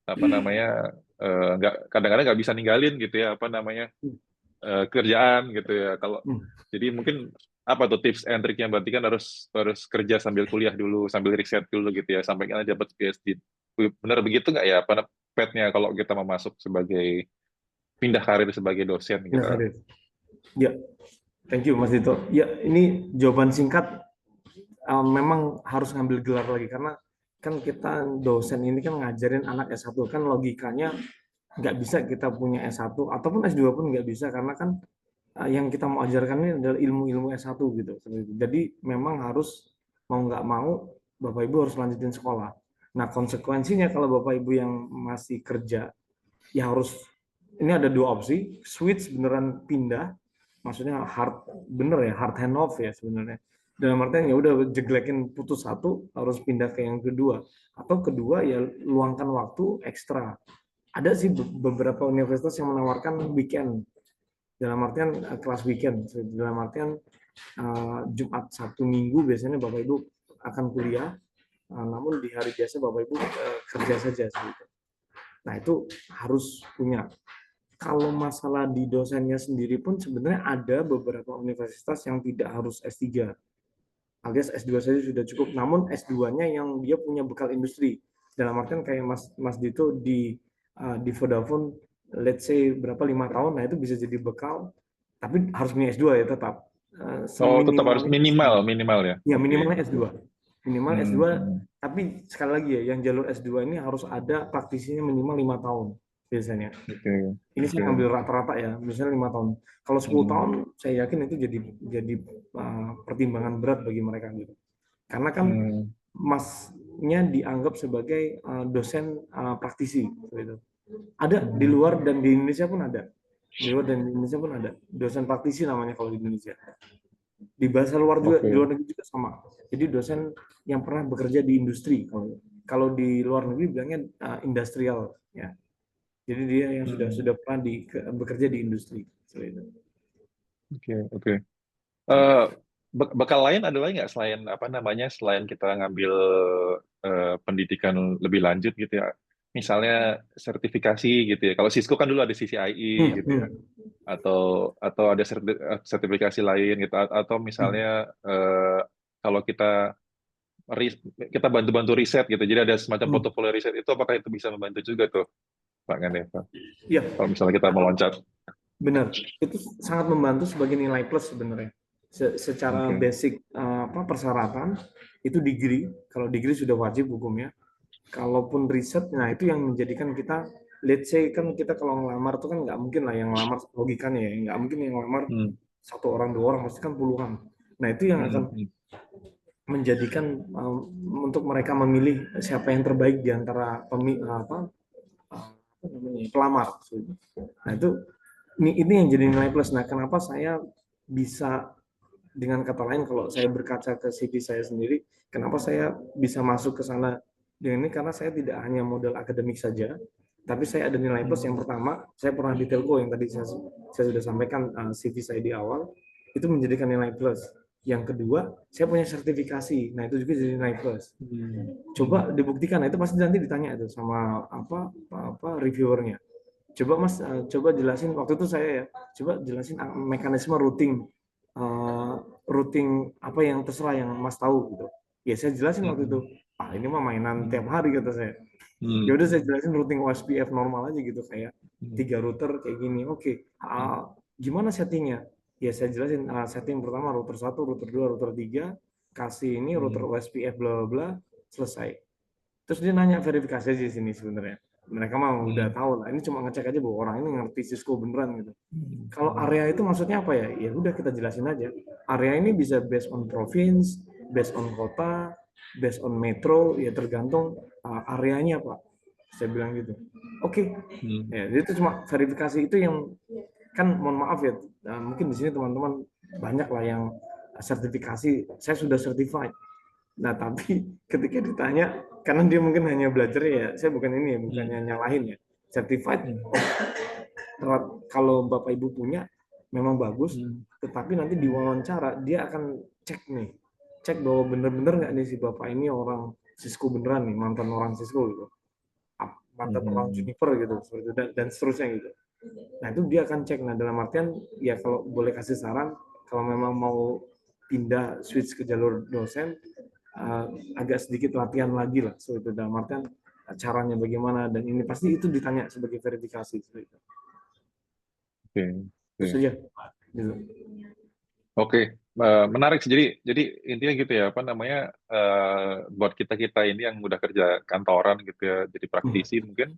apa namanya nggak kadang-kadang nggak bisa ninggalin gitu ya apa namanya kerjaan gitu ya. Kalau jadi mungkin apa tuh tips and triknya berarti kan harus harus kerja sambil kuliah dulu, sambil riset dulu gitu ya sampai kita dapat PhD. Benar begitu nggak ya apa petnya kalau kita mau masuk sebagai pindah karir sebagai dosen gitu. benar hadir. Ya, thank you Mas Dito. Ya, ini jawaban singkat memang harus ngambil gelar lagi karena kan kita dosen ini kan ngajarin anak S1 kan logikanya nggak bisa kita punya S1 ataupun S2 pun nggak bisa karena kan yang kita mau ajarkan ini adalah ilmu-ilmu S1 gitu. Jadi memang harus mau nggak mau Bapak Ibu harus lanjutin sekolah. Nah konsekuensinya kalau Bapak Ibu yang masih kerja ya harus ini ada dua opsi, switch beneran pindah, maksudnya hard bener ya hard hand off ya sebenarnya. Dalam artian ya udah jeglekin putus satu harus pindah ke yang kedua atau kedua ya luangkan waktu ekstra. Ada sih beberapa universitas yang menawarkan weekend dalam artian kelas weekend dalam artian Jumat Sabtu Minggu biasanya Bapak Ibu akan kuliah namun di hari biasa Bapak Ibu kerja saja gitu. Nah itu harus punya. Kalau masalah di dosennya sendiri pun sebenarnya ada beberapa universitas yang tidak harus S3 alias S2 saja sudah cukup namun S2-nya yang dia punya bekal industri dalam artian kayak Mas Dito di Vodafone let's say berapa 5 tahun nah itu bisa jadi bekal tapi harus punya S2 ya tetap Oh tetap harus seminimalnya minimal S2. minimal ya. Ya Oke. minimalnya S2 minimal S2 Hmm. tapi sekali lagi ya yang jalur S2 ini harus ada praktisinya minimal 5 tahun biasanya Oke. ini Oke. saya ambil rata-rata ya misalnya 5 tahun kalau 10 tahun saya yakin itu jadi pertimbangan berat bagi mereka gitu karena kan masnya dianggap sebagai dosen praktisi gitu. Ada di luar dan di Indonesia pun ada. Di luar dan di Indonesia pun ada. Dosen praktisi namanya kalau di Indonesia. Di bahasa luar juga di Oke. luar negeri juga sama. Jadi dosen yang pernah bekerja di industri kalau di luar negeri bilangnya industrial ya. Jadi dia yang sudah pernah bekerja di industri. Oke. Oke. Eh, bekal lain ada lagi nggak selain apa namanya selain kita ngambil pendidikan lebih lanjut gitu ya misalnya sertifikasi gitu ya kalau Cisco kan dulu ada CCIE gitu ya atau ada sertifikasi lain gitu atau misalnya kalau kita bantu-bantu riset gitu jadi ada semacam portofolio riset itu apakah itu bisa membantu juga tuh Pak Ganeva Iya, kalau misalnya kita meloncat. benar. Itu sangat membantu sebagai nilai plus sebenarnya. Secara Oke. basic persyaratan itu degree. Kalau degree sudah wajib hukumnya. Kalaupun riset, nah itu yang menjadikan kita, let's say kan kita kalau ngelamar itu kan nggak mungkin lah yang ngelamar logikanya ya, nggak mungkin yang ngelamar satu orang dua orang, pasti kan puluhan. Nah itu yang akan menjadikan untuk mereka memilih siapa yang terbaik di antara pelamar. Nah itu ini yang jadi nilai plus. Nah kenapa saya bisa dengan kata lain, kalau saya berkaca ke CV saya sendiri, kenapa saya bisa masuk ke sana dengan ini, karena saya tidak hanya modal akademik saja, tapi saya ada nilai plus. Yang pertama, saya pernah di telco yang tadi saya sudah sampaikan, CV saya di awal, itu menjadikan nilai plus. Yang kedua, saya punya sertifikasi, nah itu juga jadi nilai plus. Coba dibuktikan, nah itu pasti nanti ditanya itu sama reviewernya. Coba Mas, coba jelasin waktu itu saya ya, coba jelasin mekanisme routing apa yang terserah yang Mas tahu gitu. Ya saya jelasin waktu itu. Ini mah mainan tiap hari kata saya. Ya udah saya jelasin routing OSPF normal aja gitu, kayak 3 router kayak gini. Oke. Gimana settingnya? Ya saya jelasin, setting pertama router 1, router 2, router 3, kasih ini router OSPF bla bla bla, selesai. Terus dia nanya verifikasi aja di sini sebenarnya. Mereka mah udah tahu lah. Ini cuma ngecek aja bahwa orang ini ngerti Cisco beneran gitu. Kalau area itu maksudnya apa ya? Ya udah kita jelasin aja. Area ini bisa based on province, based on kota, based on metro, ya tergantung areanya Pak. Saya bilang gitu. Oke. Ya, itu cuma verifikasi itu yang kan, mohon maaf ya. Mungkin di sini teman-teman banyak lah yang sertifikasi. Saya sudah certified. Nah, tapi ketika ditanya, karena dia mungkin hanya belajar ya, saya bukan ini ya, bukannya nyalahin ya. Certified, kalau Bapak Ibu punya, memang bagus, tetapi nanti di wawancara, dia akan cek nih, cek bahwa bener-bener nggak nih si Bapak ini orang Cisco beneran nih, mantan orang Cisco gitu. Mantan orang Juniper gitu, seperti itu, dan seterusnya gitu. Nah, itu dia akan cek. Nah, dalam artian, ya kalau boleh kasih saran, kalau memang mau pindah switch ke jalur dosen, agak sedikit latihan lagi lah, so itu dalam artian caranya bagaimana, dan ini pasti itu ditanya sebagai verifikasi. Itu saja gitu. Oke, menarik sih. Jadi intinya gitu ya, apa namanya, buat kita ini yang udah kerja kantoran gitu ya, jadi praktisi mungkin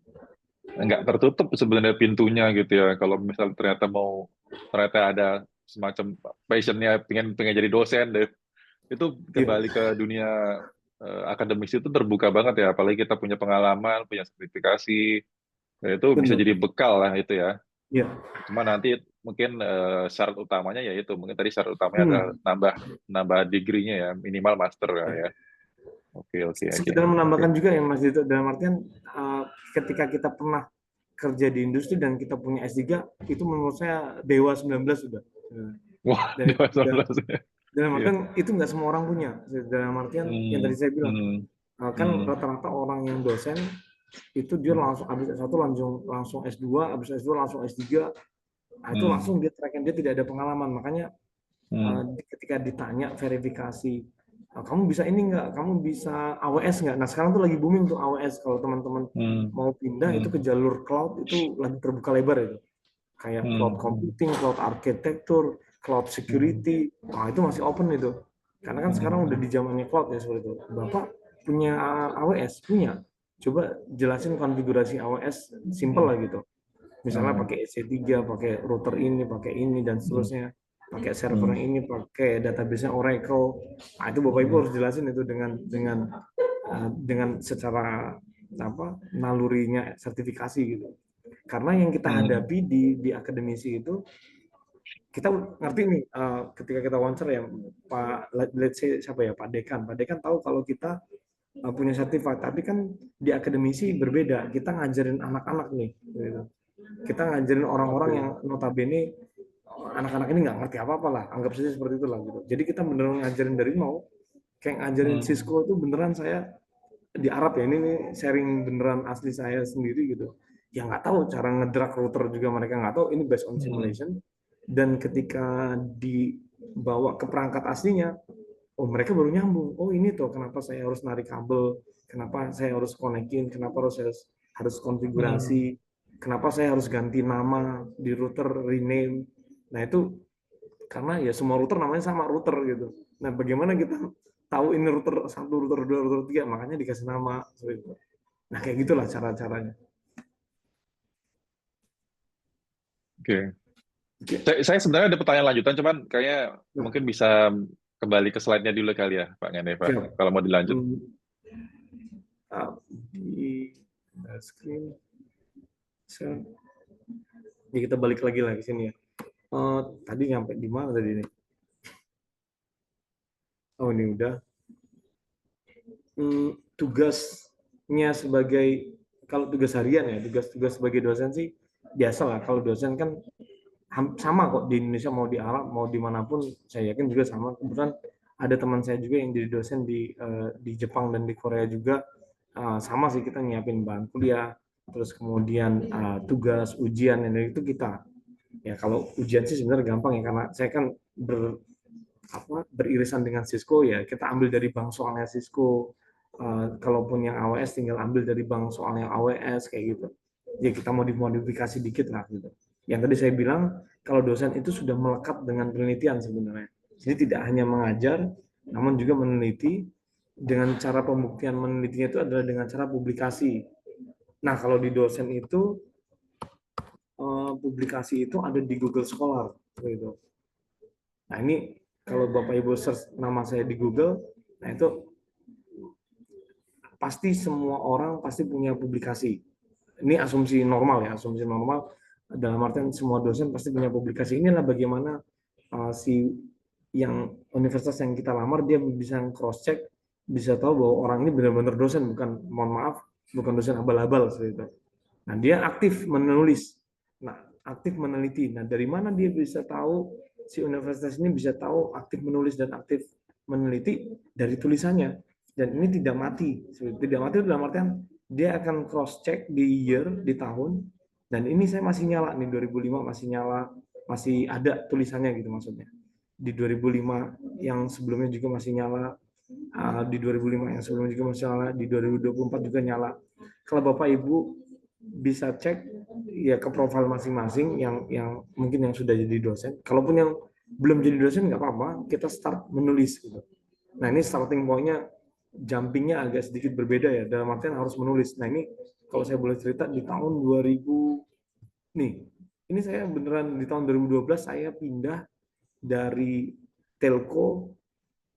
nggak tertutup sebenarnya pintunya gitu ya. Kalau misalnya ternyata ada semacam passionnya pengen jadi dosen deh, itu kembali ke dunia akademis itu terbuka banget ya. Apalagi kita punya pengalaman, punya sertifikasi, ya itu bisa Benar. jadi bekal lah itu ya. Iya. Cuma nanti mungkin syarat utamanya ya itu, mungkin tadi syarat utamanya adalah nambah degree-nya ya, minimal master ya. Oke. Sekedar menambahkan juga ya Mas Dito, dalam artian ketika kita pernah kerja di industri dan kita punya S3, itu menurut saya dewa 19 sudah. Wah, Dan itu sudah, 19 ya. dalam Iya. artian itu nggak semua orang punya. Dalam artian yang tadi saya bilang, kan rata-rata orang yang dosen itu dia langsung habis S1 langsung S2, habis S2 langsung S3. Nah, itu langsung dia track, dia tidak ada pengalaman. Makanya ketika ditanya verifikasi, kamu bisa ini nggak, kamu bisa AWS nggak? Nah, sekarang tuh lagi booming tuh AWS. Kalau teman-teman mau pindah itu ke jalur cloud, itu lagi terbuka lebar itu. Kayak cloud computing, cloud architecture, cloud security. Nah, itu masih open itu. Karena kan sekarang udah di zamannya cloud ya, seperti itu. Bapak punya AWS? Punya. Coba jelasin konfigurasi AWS, simple lah gitu. Misalnya pakai EC3, pakai router ini, pakai ini, dan seterusnya. Pakai server yang ini, pakai database-nya Oracle. Nah, itu Bapak Ibu harus jelasin itu dengan secara nalurinya sertifikasi gitu. Karena yang kita hadapi di akademisi itu, kita ngerti nih, ketika kita wawancara ya Pak, let's say siapa ya, Pak Dekan tahu kalau kita punya sertifikat, tapi kan di akademisi berbeda, kita ngajarin anak-anak nih gitu. Kita ngajarin orang-orang yang notabene anak-anak ini nggak ngerti apa-apa lah, anggap saja seperti itulah gitu. Jadi kita beneran ngajarin dari nol, kayak ngajarin Cisco itu beneran. Saya di Arab ya, ini nih sharing beneran asli saya sendiri gitu. Ya nggak tahu cara ngedrag router juga, mereka nggak tahu, ini based on simulation. Dan ketika dibawa ke perangkat aslinya, oh mereka baru nyambung. Oh ini tuh kenapa saya harus narik kabel, kenapa saya harus konekin, kenapa harus konfigurasi, kenapa saya harus ganti nama di router, rename. Nah itu karena ya semua router namanya sama, router gitu. Nah bagaimana kita tahu ini router 1, router 2, router 3, makanya dikasih nama. Nah kayak gitulah cara-caranya. Oke. Saya sebenarnya ada pertanyaan lanjutan, cuman kayaknya mungkin bisa kembali ke slide-nya dulu kali ya, Pak Ngene, Pak. Kalau mau dilanjut. Di screen. Ya kita balik lagi lah ke sini ya. Tadi nyampe di mana tadi ini? Oh, ini udah. Tugasnya sebagai, kalau tugas harian ya, tugas-tugas sebagai dosen sih biasa lah. Kalau dosen kan sama kok di Indonesia, mau di Arab mau dimanapun, saya yakin juga sama. Kebetulan ada teman saya juga yang jadi dosen di Jepang dan di Korea juga. Sama sih, kita nyiapin bahan kuliah, terus kemudian tugas ujian yang itu kita, ya kalau ujian sih sebenarnya gampang ya, karena saya kan beririsan dengan Cisco, ya kita ambil dari bank soalnya Cisco. Kalaupun yang AWS tinggal ambil dari bank soalnya AWS kayak gitu. Ya kita mau dimodifikasi dikit lah gitu. Yang tadi saya bilang, kalau dosen itu sudah melekat dengan penelitian sebenarnya. Jadi tidak hanya mengajar, namun juga meneliti. Dengan cara pembuktian menelitinya itu adalah dengan cara publikasi. Nah, kalau di dosen itu publikasi itu ada di Google Scholar gitu. Nah, ini kalau Bapak Ibu search nama saya di Google, nah itu pasti semua orang pasti punya publikasi. Ini asumsi normal ya, asumsi normal dalam artian semua dosen pasti punya publikasi. Inilah bagaimana si yang universitas yang kita lamar dia bisa cross check, bisa tahu bahwa orang ini benar-benar dosen, bukan, mohon maaf, bukan dosen abal-abal seperti itu. Nah, dia aktif menulis. Nah, aktif meneliti. Nah, dari mana dia bisa tahu, si universitas ini bisa tahu aktif menulis dan aktif meneliti? Dari tulisannya. Dan ini tidak mati. Tidak mati dalam artian dia akan cross check di year, di tahun. Dan ini saya masih nyala nih, 2005 masih nyala, masih ada tulisannya gitu maksudnya. Di 2005 yang sebelumnya juga masih nyala, di 2005 yang sebelumnya juga masih nyala, di 2024 juga nyala. Kalau Bapak Ibu bisa cek ya ke profil masing-masing yang mungkin yang sudah jadi dosen. Kalaupun yang belum jadi dosen nggak apa-apa, kita start menulis gitu. Nah, ini starting point-nya, jumping-nya agak sedikit berbeda ya, dalam artian harus menulis. Nah, ini kalau saya boleh cerita, di tahun 2000 nih, ini saya beneran di tahun 2012 saya pindah dari telco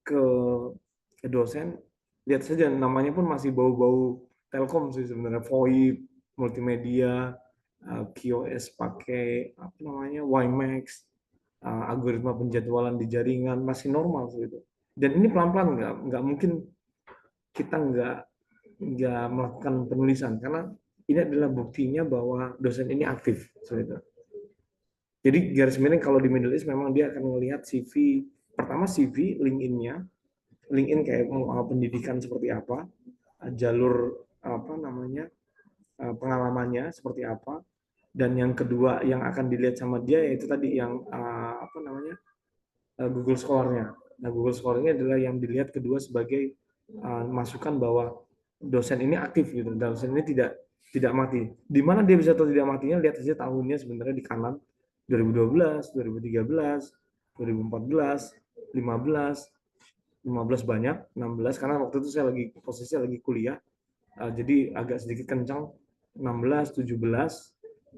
ke dosen. Lihat saja namanya pun masih bau-bau Telkom sih sebenarnya, VoIP, multimedia, QoS pakai apa namanya, WiMAX, algoritma penjadwalan di jaringan, masih normal gitu. Dan ini pelan-pelan, nggak mungkin kita nggak melakukan penulisan, karena ini adalah buktinya bahwa dosen ini aktif gitu. Jadi garis miring, kalau di Middle East memang dia akan melihat CV, pertama CV, LinkedIn-nya, LinkedIn kayak pendidikan seperti apa, jalur apa namanya, pengalamannya seperti apa, dan yang kedua yang akan dilihat sama dia yaitu tadi yang apa namanya, Google Scholar-nya. Nah, Google Scholar-nya adalah yang dilihat kedua sebagai masukan bahwa dosen ini aktif gitu, dosen ini tidak mati. Di mana dia bisa tahu tidak matinya? Lihat saja tahunnya sebenarnya di kanan, 2012, 2013, 2014, 15, 15 banyak, 16 karena waktu itu saya lagi posisinya lagi kuliah, jadi agak sedikit kencang. 16, 17,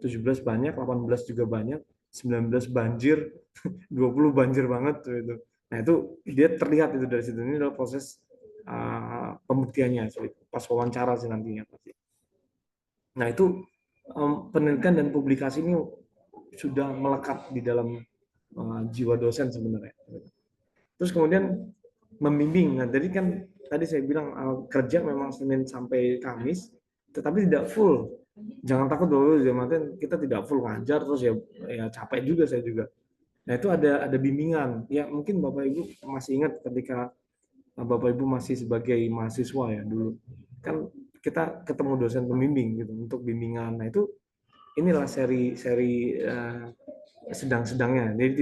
17 banyak, 18 juga banyak, 19 banjir, 20 banjir banget tuh itu. Nah, itu dia terlihat itu dari situ. Ini adalah proses pembuktiannya, pas wawancara sih nantinya pasti. Nah, itu penelitian dan publikasi ini sudah melekat di dalam jiwa dosen sebenarnya. Terus kemudian membimbing. Nah, jadi kan tadi saya bilang kerja memang Senin sampai Kamis, tetapi tidak full. Jangan takut dulu, kita tidak full ngajar terus ya capek juga saya juga. Nah, itu ada bimbingan. Ya mungkin Bapak Ibu masih ingat ketika Bapak Ibu masih sebagai mahasiswa ya dulu. Kan kita ketemu dosen pembimbing gitu untuk bimbingan. Nah, itu inilah seri sedang-sedangnya. Jadi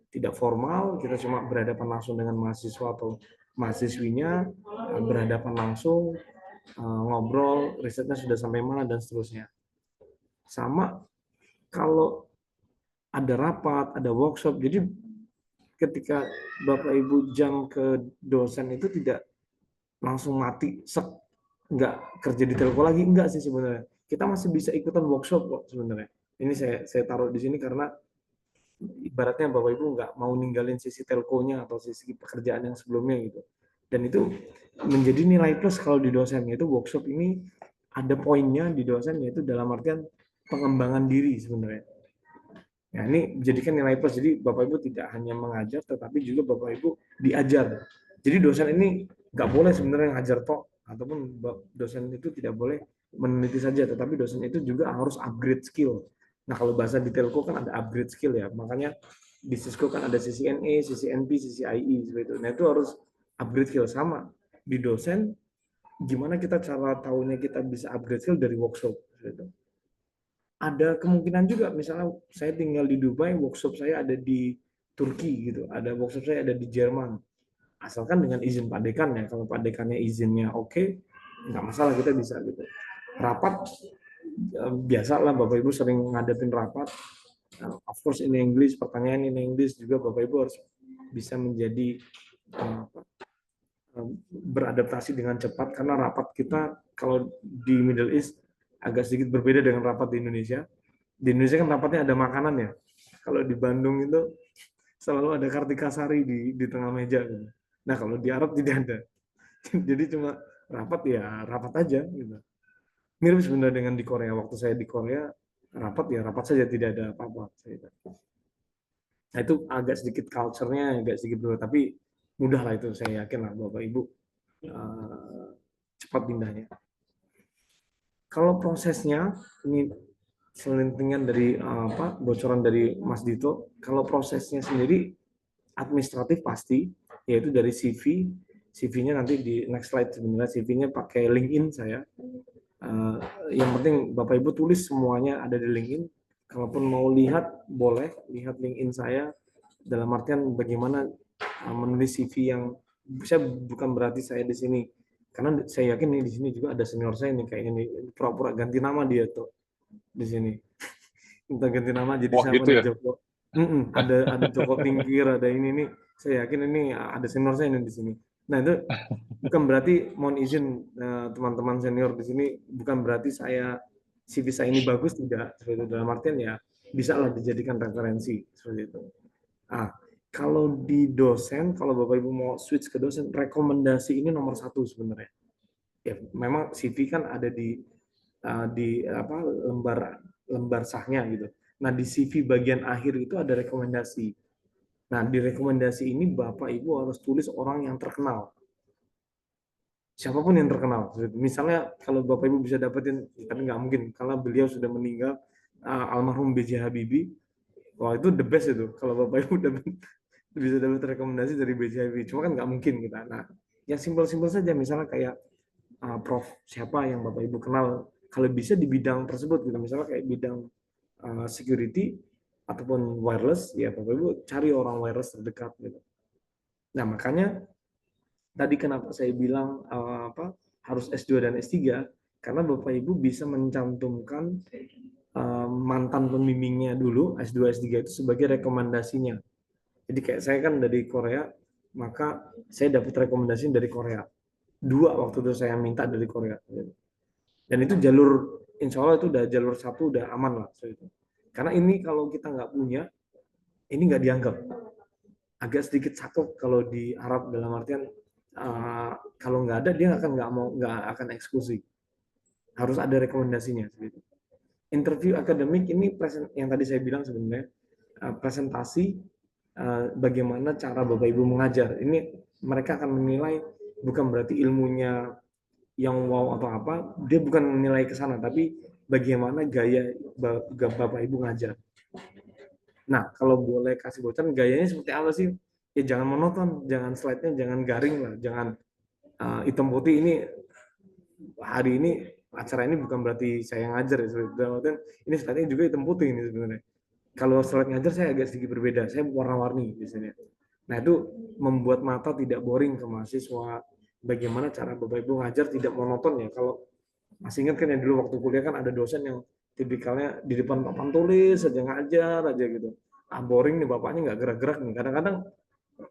tidak formal, kita cuma berhadapan langsung dengan mahasiswa atau mahasiswinya, berhadapan langsung, ngobrol, risetnya sudah sampai mana dan seterusnya. Sama kalau ada rapat, ada workshop, jadi ketika Bapak Ibu jam ke dosen itu tidak langsung mati, nggak kerja di telco lagi, enggak sih sebenarnya. Kita masih bisa ikutan workshop kok sebenarnya. Ini saya taruh di sini karena ibaratnya Bapak Ibu nggak mau ninggalin sisi telkonya atau sisi pekerjaan yang sebelumnya gitu. Dan itu menjadi nilai plus kalau di dosen, yaitu workshop ini ada poinnya di dosen, yaitu dalam artian pengembangan diri sebenarnya. Nah, ini menjadikan nilai plus. Jadi Bapak Ibu tidak hanya mengajar, tetapi juga Bapak Ibu diajar. Jadi dosen ini nggak boleh sebenarnya ngajar tok, ataupun dosen itu tidak boleh meneliti saja, tetapi dosen itu juga harus upgrade skill. Nah, kalau bahasa di telco kan ada upgrade skill ya, makanya di Cisco kan ada CCNA, CCNP, CCIE seperti itu. Nah, itu harus upgrade skill sama. Di dosen, gimana kita cara tahunya kita bisa upgrade skill dari workshop gitu. Ada kemungkinan juga misalnya saya tinggal di Dubai, workshop saya ada di Turki gitu, ada workshop saya ada di Jerman, asalkan dengan izin Pak Dekan ya. Kalau Pak Dekannya izinnya oke, nggak masalah, kita bisa gitu. Rapat biasa lah, Bapak Ibu sering ngadepin rapat, of course in English, pertanyaan in English juga, Bapak Ibu harus bisa menjadi beradaptasi dengan cepat, karena rapat kita kalau di Middle East agak sedikit berbeda dengan rapat di Indonesia. Di Indonesia kan rapatnya ada makanan ya. Kalau di Bandung itu selalu ada Kartika Sari di tengah meja. Nah, kalau di Arab tidak ada. Jadi cuma rapat ya rapat aja gitu. Mirip sebenarnya dengan di Korea. Waktu saya di Korea, rapat ya rapat saja, tidak ada apa-apa. Nah, itu agak sedikit culture-nya agak sedikit berbeda, tapi mudah lah itu, saya yakin lah Bapak Ibu cepat pindahnya. Kalau prosesnya, ini selentingan dari bocoran dari Mas Dito, kalau prosesnya sendiri administratif pasti, yaitu dari CV, CV-nya nanti di next slide, sebenarnya CV-nya pakai LinkedIn saya. Yang penting Bapak Ibu tulis semuanya ada di LinkedIn. Kalaupun mau lihat, boleh lihat LinkedIn saya, dalam artian bagaimana menulis CV yang, saya bukan berarti saya di sini, karena saya yakin nih di sini juga ada senior saya nih kayak ini, pura-pura ganti nama dia tuh di sini. Kita ganti nama jadi Wah siapa gitu nih, ya. Joko. Ada Joko Tingkir, ada ini nih. Saya yakin ini ada senior saya nih di sini. Nah, itu bukan berarti, mohon izin teman-teman senior di sini, bukan berarti saya CV saya ini bagus, tidak. Seperti itu, dalam artian ya bisa lah dijadikan referensi seperti itu. Ah, kalau di dosen, kalau Bapak Ibu mau switch ke dosen, rekomendasi ini nomor satu sebenarnya. Ya, memang CV kan ada di lembar lembar sahnya gitu. Nah, di CV bagian akhir itu ada rekomendasi. Nah, di rekomendasi ini Bapak Ibu harus tulis orang yang terkenal. Siapapun yang terkenal. Misalnya kalau Bapak Ibu bisa dapetin, tapi nggak mungkin karena beliau sudah meninggal, almarhum B.J. Habibie. Wah, itu the best itu. Kalau Bapak Ibu bisa dapat rekomendasi dari B.J. Habibie. Cuma kan nggak mungkin kita. Nah, yang simpel-simpel saja, misalnya kayak Prof siapa yang Bapak Ibu kenal, kalau bisa di bidang tersebut gitu, misalnya kayak bidang security ataupun wireless, ya Bapak Ibu cari orang wireless terdekat gitu. Nah, makanya tadi kenapa saya bilang harus S2 dan S3, karena Bapak Ibu bisa mencantumkan mantan pembimbingnya dulu S2 S3 itu sebagai rekomendasinya. Jadi kayak saya kan dari Korea, maka saya dapat rekomendasi dari Korea. 2 waktu itu saya minta dari Korea. Dan itu jalur, insya Allah itu udah jalur 1 udah aman lah. Karena ini kalau kita nggak punya, ini nggak dianggap. Agak sedikit saklek kalau di Arab, dalam artian kalau nggak ada dia nggak akan eksekusi. Harus ada rekomendasinya. Interview akademik ini yang tadi saya bilang sebenarnya presentasi bagaimana cara Bapak Ibu mengajar. Ini mereka akan menilai, bukan berarti ilmunya yang wow atau apa, dia bukan menilai ke sana, tapi bagaimana gaya Bapak Ibu ngajar. Nah, kalau boleh kasih bocoran, gayanya seperti apa sih? Ya jangan monoton, jangan slide-nya jangan garing lah, jangan hitam putih. Ini hari ini acara ini bukan berarti saya ngajar ya, ini slide-nya juga hitam putih ini sebenarnya. Kalau slide ngajar saya agak sedikit berbeda, saya warna-warni di sini. Nah, itu membuat mata tidak boring ke mahasiswa. Bagaimana cara Bapak Ibu ngajar tidak monoton ya. Kalau masih ingat kan ya, dulu waktu kuliah kan ada dosen yang tipikalnya di depan papan tulis saja ngajar aja gitu. Boring nih bapaknya, nggak gerak-gerak nih. Kadang-kadang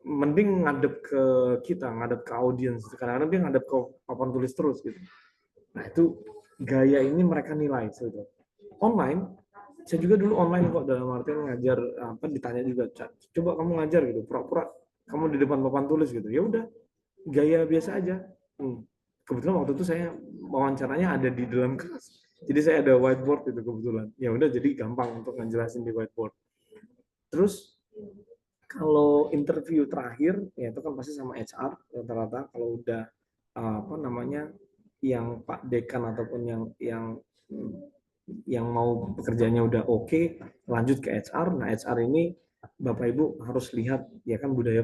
mending ngadep ke kita, ngadep ke audiens. Kadang-kadang dia ngadep ke papan tulis terus gitu. Nah, itu gaya ini mereka nilai gitu. Online, saya juga dulu online kok, dalam artian ngajar ditanya juga, coba kamu ngajar gitu, pura-pura kamu di depan papan tulis gitu. Ya udah, gaya biasa aja. Kebetulan waktu itu saya wawancaranya ada di dalam kelas. Jadi saya ada whiteboard itu kebetulan. Ya udah, jadi gampang untuk ngejelasin di whiteboard. Terus Kalau interview terakhir ya itu kan pasti sama HR rata-rata. Kalau udah apa namanya yang Pak Dekan ataupun yang mau pekerjaannya udah oke, lanjut ke HR. Nah HR ini Bapak Ibu harus lihat ya kan budaya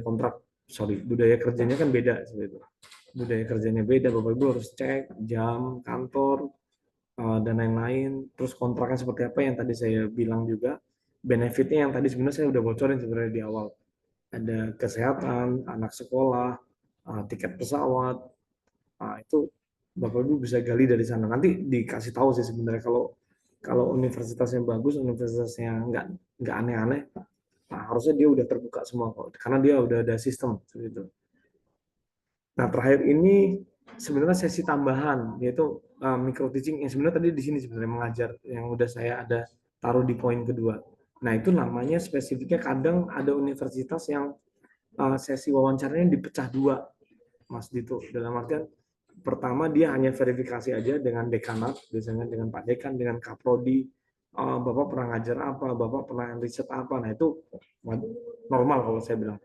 kerjanya kan beda seperti itu. Budaya kerjanya beda, Bapak Ibu harus cek jam kantor dan lain-lain. Terus kontraknya seperti apa yang tadi saya bilang juga. Benefitnya yang tadi sebenarnya saya udah bocorin sebenarnya di awal. Ada kesehatan, anak sekolah, tiket pesawat, itu Bapak Ibu bisa gali dari sana. Nanti dikasih tahu sih sebenarnya kalau universitasnya bagus, universitasnya nggak aneh-aneh, harusnya dia udah terbuka semua kok, karena dia udah ada sistem seperti itu. Nah terakhir ini sebenarnya sesi tambahan yaitu micro teaching yang sebenarnya tadi di sini sebenarnya mengajar yang udah saya ada taruh di poin kedua. Nah itu namanya spesifiknya kadang ada universitas yang sesi wawancaranya dipecah dua, Mas Dito. Dalam artian pertama dia hanya verifikasi aja dengan dekanat, biasanya dengan Pak Dekan, dengan Kaprodi, Bapak pernah ngajar apa, Bapak pernah riset apa. Nah itu normal kalau saya bilang.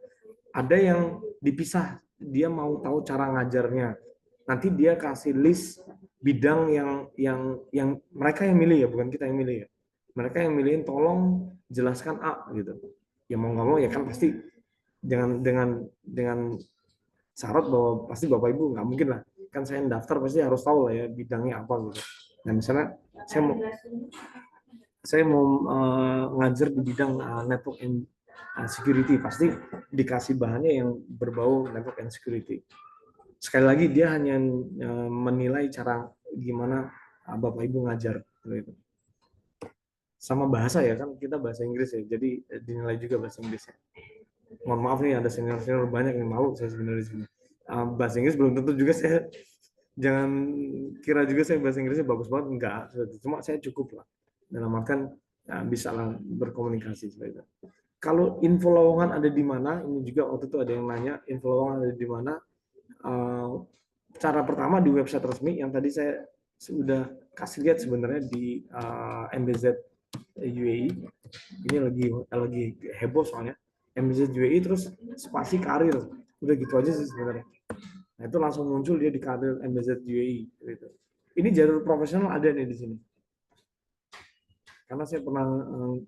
Ada yang dipisah, dia mau tahu cara ngajarnya. Nanti dia kasih list bidang yang mereka yang milih ya, bukan kita yang milih ya. Mereka yang milihin tolong jelaskan A gitu. Ya mau nggak mau ya kan pasti dengan syarat bahwa pasti Bapak Ibu nggak mungkin lah. Kan saya daftar pasti harus tahu lah ya bidangnya apa gitu. Nah misalnya saya mau ngajar di bidang network and security, pasti dikasih bahannya yang berbau network and security. Sekali lagi dia hanya menilai cara gimana Bapak Ibu ngajar gitu. Sama bahasa ya kan kita bahasa Inggris ya, jadi dinilai juga bahasa Inggrisnya. Mohon maaf nih ada senior-senior banyak yang malu saya sebenarnya di sini. Bahasa Inggris belum tentu juga saya, jangan kira juga saya bahasa Inggrisnya bagus banget, enggak. Cuma saya cukup lah. Dalam artian bisa lah berkomunikasi seperti itu. Kalau info lowongan ada di mana, ini juga waktu itu ada yang nanya info lowongan ada di mana. Cara pertama di website resmi yang tadi saya sudah kasih lihat sebenarnya di MBZ UAE. Ini lagi heboh soalnya. MBZ UAE terus spasi karir. Udah gitu aja sih sebenarnya. Nah, itu langsung muncul dia di karir MBZ UAE gitu. Ini jalur profesional ada nih di sini. Karena saya pernah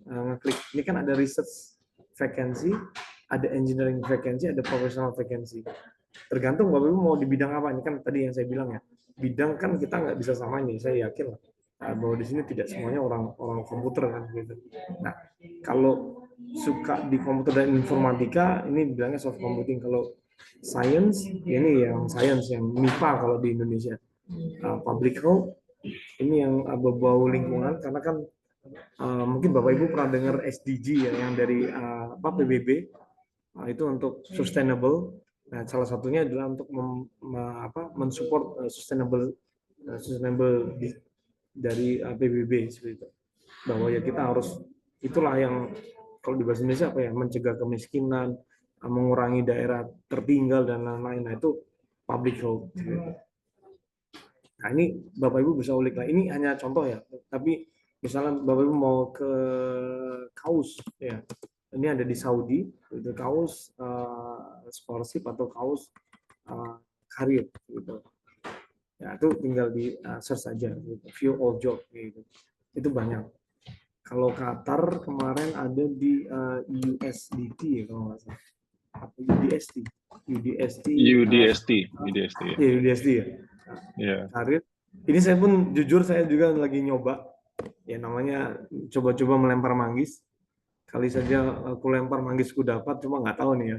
ngeklik. Ini kan ada research vacancy, ada engineering vacancy, ada professional vacancy. Tergantung Bapak Ibu mau di bidang apa. Ini kan tadi yang saya bilang ya. Bidang kan kita nggak bisa samain nih, saya yakin lah. Bahwa di sini tidak semuanya orang komputer kan gitu. Nah, kalau suka di komputer dan informatika, ini bilangnya soft computing. Kalau science, ini yang science, yang MIPA kalau di Indonesia. Public health, ini yang berbau lingkungan, karena kan mungkin Bapak Ibu pernah dengar SDG ya, yang dari PBB, itu untuk sustainable. Nah, salah satunya adalah untuk mensupport sustainable dari PBB seperti itu. Bahwa ya kita harus, itulah yang kalau di bahasa Indonesia apa ya, mencegah kemiskinan, mengurangi daerah tertinggal dan lain-lain. Nah itu public health. Gitu. Nah ini Bapak Ibu bisa ulik lah. Ini hanya contoh ya. Tapi misalnya Bapak Ibu mau ke KAUS ya. Ini ada di Saudi, itu KAUS scholarship atau KAUS karir gitu. Ya itu tinggal di search saja gitu. View all job gitu. Itu banyak. Kalau Qatar kemarin ada di USDT ya kalau nggak salah. UDST ya. Yeah. Karir. Ini saya pun jujur saya juga lagi nyoba. Ya namanya coba-coba melempar manggis. Kali saja aku lempar manggisku dapat, cuma nggak tahu nih ya.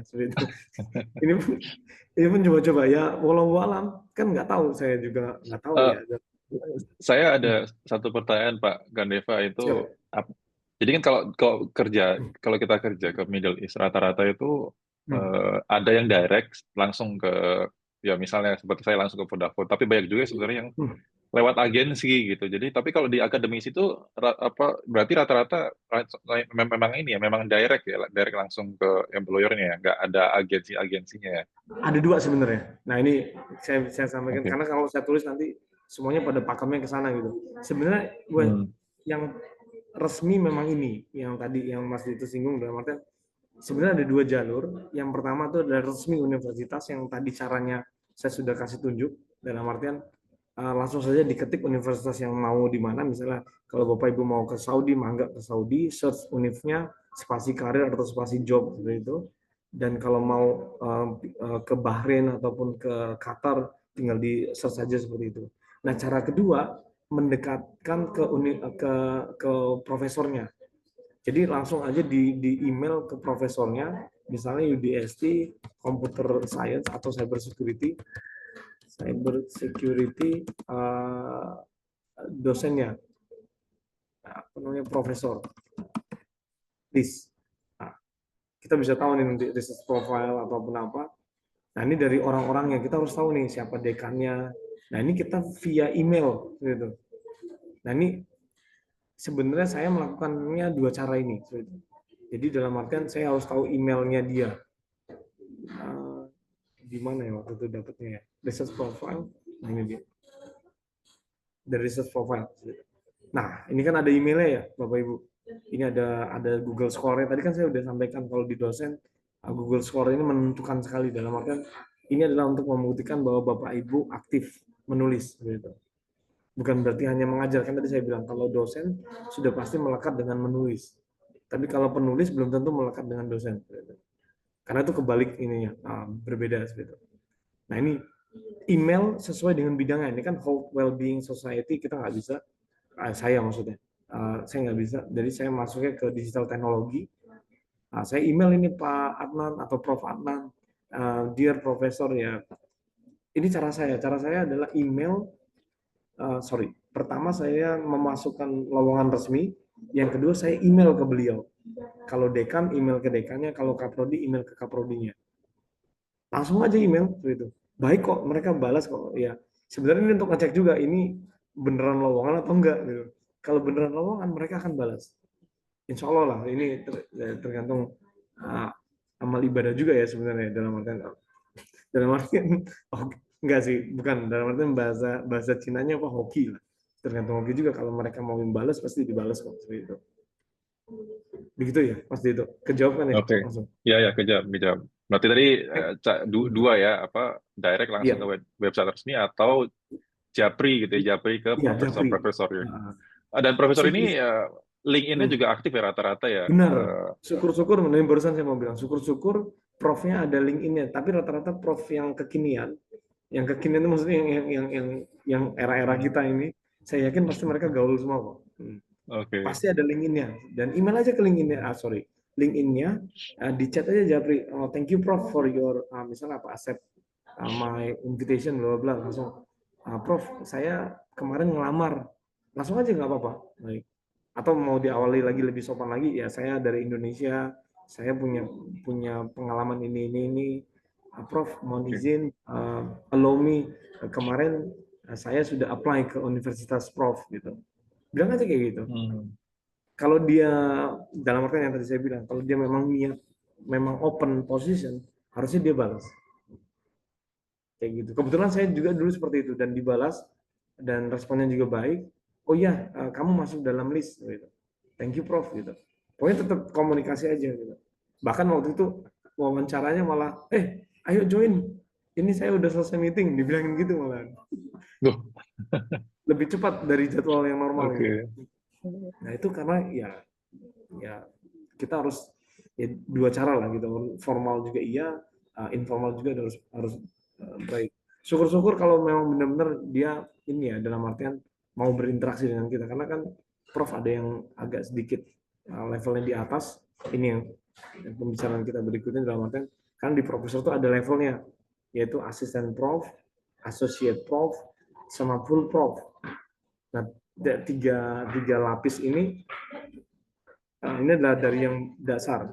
Ini pun coba-coba ya. Walau alam kan nggak tahu, saya juga nggak tahu ya. Saya ada satu pertanyaan Pak Gandeva itu. Jadi kan kalau kita kerja ke Middle East rata-rata itu ada yang direct langsung ke, ya misalnya seperti saya langsung ke Vodafone, tapi banyak juga sebenarnya yang lewat agensi gitu. Jadi tapi kalau di akademisi itu berarti rata-rata memang ini ya, memang direct langsung ke employer-nya ya, nggak ada agensinya ya. Ada dua sebenarnya. Nah ini saya sampaikan karena kalau saya tulis nanti semuanya pada pakemnya ke sana gitu. Sebenarnya yang resmi memang ini yang tadi yang Mas Dito singgung, dalam artian sebenarnya ada dua jalur. Yang pertama itu adalah resmi universitas yang tadi caranya saya sudah kasih tunjuk, dalam artian langsung saja diketik universitas yang mau di mana. Misalnya kalau Bapak Ibu mau ke Saudi, mangga ke Saudi, search univnya, spasi karir atau spasi job seperti itu. Dan kalau mau ke Bahrain ataupun ke Qatar, tinggal di search saja seperti itu. Nah, cara kedua mendekatkan ke profesornya. Jadi langsung aja di email ke profesornya, misalnya UDST, Computer Science atau Cyber Security, dosennya, apa namanya, profesor, list. Nah, kita bisa tahu nih nanti research profile ataupun apa. Nah, ini dari orang-orang yang kita harus tahu nih siapa dekannya. Nah, ini kita via email gitu. Nah, ini sebenarnya saya melakukannya dua cara ini. Jadi dalam artian saya harus tahu emailnya dia. Di mana ya waktu itu dapatnya ya? Research profile. Nah, ini dia. Dari research profile. Nah, ini kan ada emailnya ya, Bapak Ibu. Ini ada Google Score-nya. Tadi kan saya sudah sampaikan kalau di dosen Google Score ini menentukan sekali, dalam artian ini adalah untuk membuktikan bahwa Bapak Ibu aktif menulis gitu. Bukan berarti hanya mengajar, kan tadi saya bilang kalau dosen sudah pasti melekat dengan menulis. Tapi kalau penulis belum tentu melekat dengan dosen. Gitu. Karena itu kebalik ininya, berbeda seperti itu. Nah, ini email sesuai dengan bidangnya. Ini kan Health Wellbeing Society, kita nggak bisa, saya maksudnya, saya nggak bisa. Jadi saya masuknya ke digital teknologi. Saya email ini Pak Adnan atau Prof Adnan, dear Professor ya. Ini cara saya. Cara saya adalah email. Pertama saya memasukkan lowongan resmi. Yang kedua saya email ke beliau. Kalau dekan, email ke dekannya. Kalau kaprodi, email ke kaprodinya. Langsung aja email gitu. Baik kok, mereka balas kok. Ya, sebenarnya ini untuk ngecek juga ini beneran lowongan atau enggak gitu. Kalau beneran lowongan mereka akan balas. Insya Allah lah. Ini tergantung amal ibadah juga ya sebenarnya, dalam artian oh, enggak sih, bukan dalam artian bahasa Cinanya apa, hoki lah. Tergantung hoki juga, kalau mereka mau membalas pasti dibalas kok seperti itu. Begitu ya, pasti itu. Kejawab kan ya? Oke. Langsung. Ya, kejawab. Berarti tadi dua ya, apa direct langsung Iya. ke website resmi atau Japri gitu ya, Japri ke Iya, Jafri. profesor ya. Dan profesor ini LinkedIn-nya juga aktif ya rata-rata ya. Benar. Syukur-syukur, barusan saya mau bilang, syukur-syukur profnya ada LinkedIn-nya, tapi rata-rata prof yang kekinian itu maksudnya yang era-era kita ini, saya yakin pasti mereka gaul semua kok. Oke. Pasti ada LinkedIn-nya, dan email aja ke LinkedIn-nya. LinkedIn-nya, di chat aja Japri. Oh, thank you Prof for your misalnya apa, accept my invitation, bla bla, langsung. Prof, saya kemarin ngelamar, langsung aja nggak apa-apa. Baik. Atau mau diawali lagi lebih sopan lagi, ya saya dari Indonesia, saya punya pengalaman ini. Prof, mohon izin, allow me, kemarin saya sudah apply ke Universitas Prof gitu. Bilang aja kayak gitu. Kalau dia, dalam artian yang tadi saya bilang, kalau dia memang niat, memang open position, harusnya dia balas. Kayak gitu. Kebetulan saya juga dulu seperti itu, dan dibalas, dan responnya juga baik. Oh iya, kamu masuk dalam list gitu. Thank you Prof gitu. Pokoknya tetap komunikasi aja gitu. Bahkan waktu itu wawancaranya malah, ayo join. Ini saya udah selesai meeting, dibilangin gitu malah. Lebih cepat dari jadwal yang normal. Okay. Gitu. Nah itu karena ya kita harus dua cara lah gitu. Formal juga iya, informal juga harus baik. Syukur-syukur kalau memang benar-benar dia ini ya, dalam artian mau berinteraksi dengan kita, karena kan Prof ada yang agak sedikit levelnya di atas. Ini yang pembicaraan kita berikutnya, dalam artian kan di profesor itu ada levelnya, yaitu asisten Prof, associate Prof, sama full Prof. Nah, tiga lapis ini adalah dari yang dasar.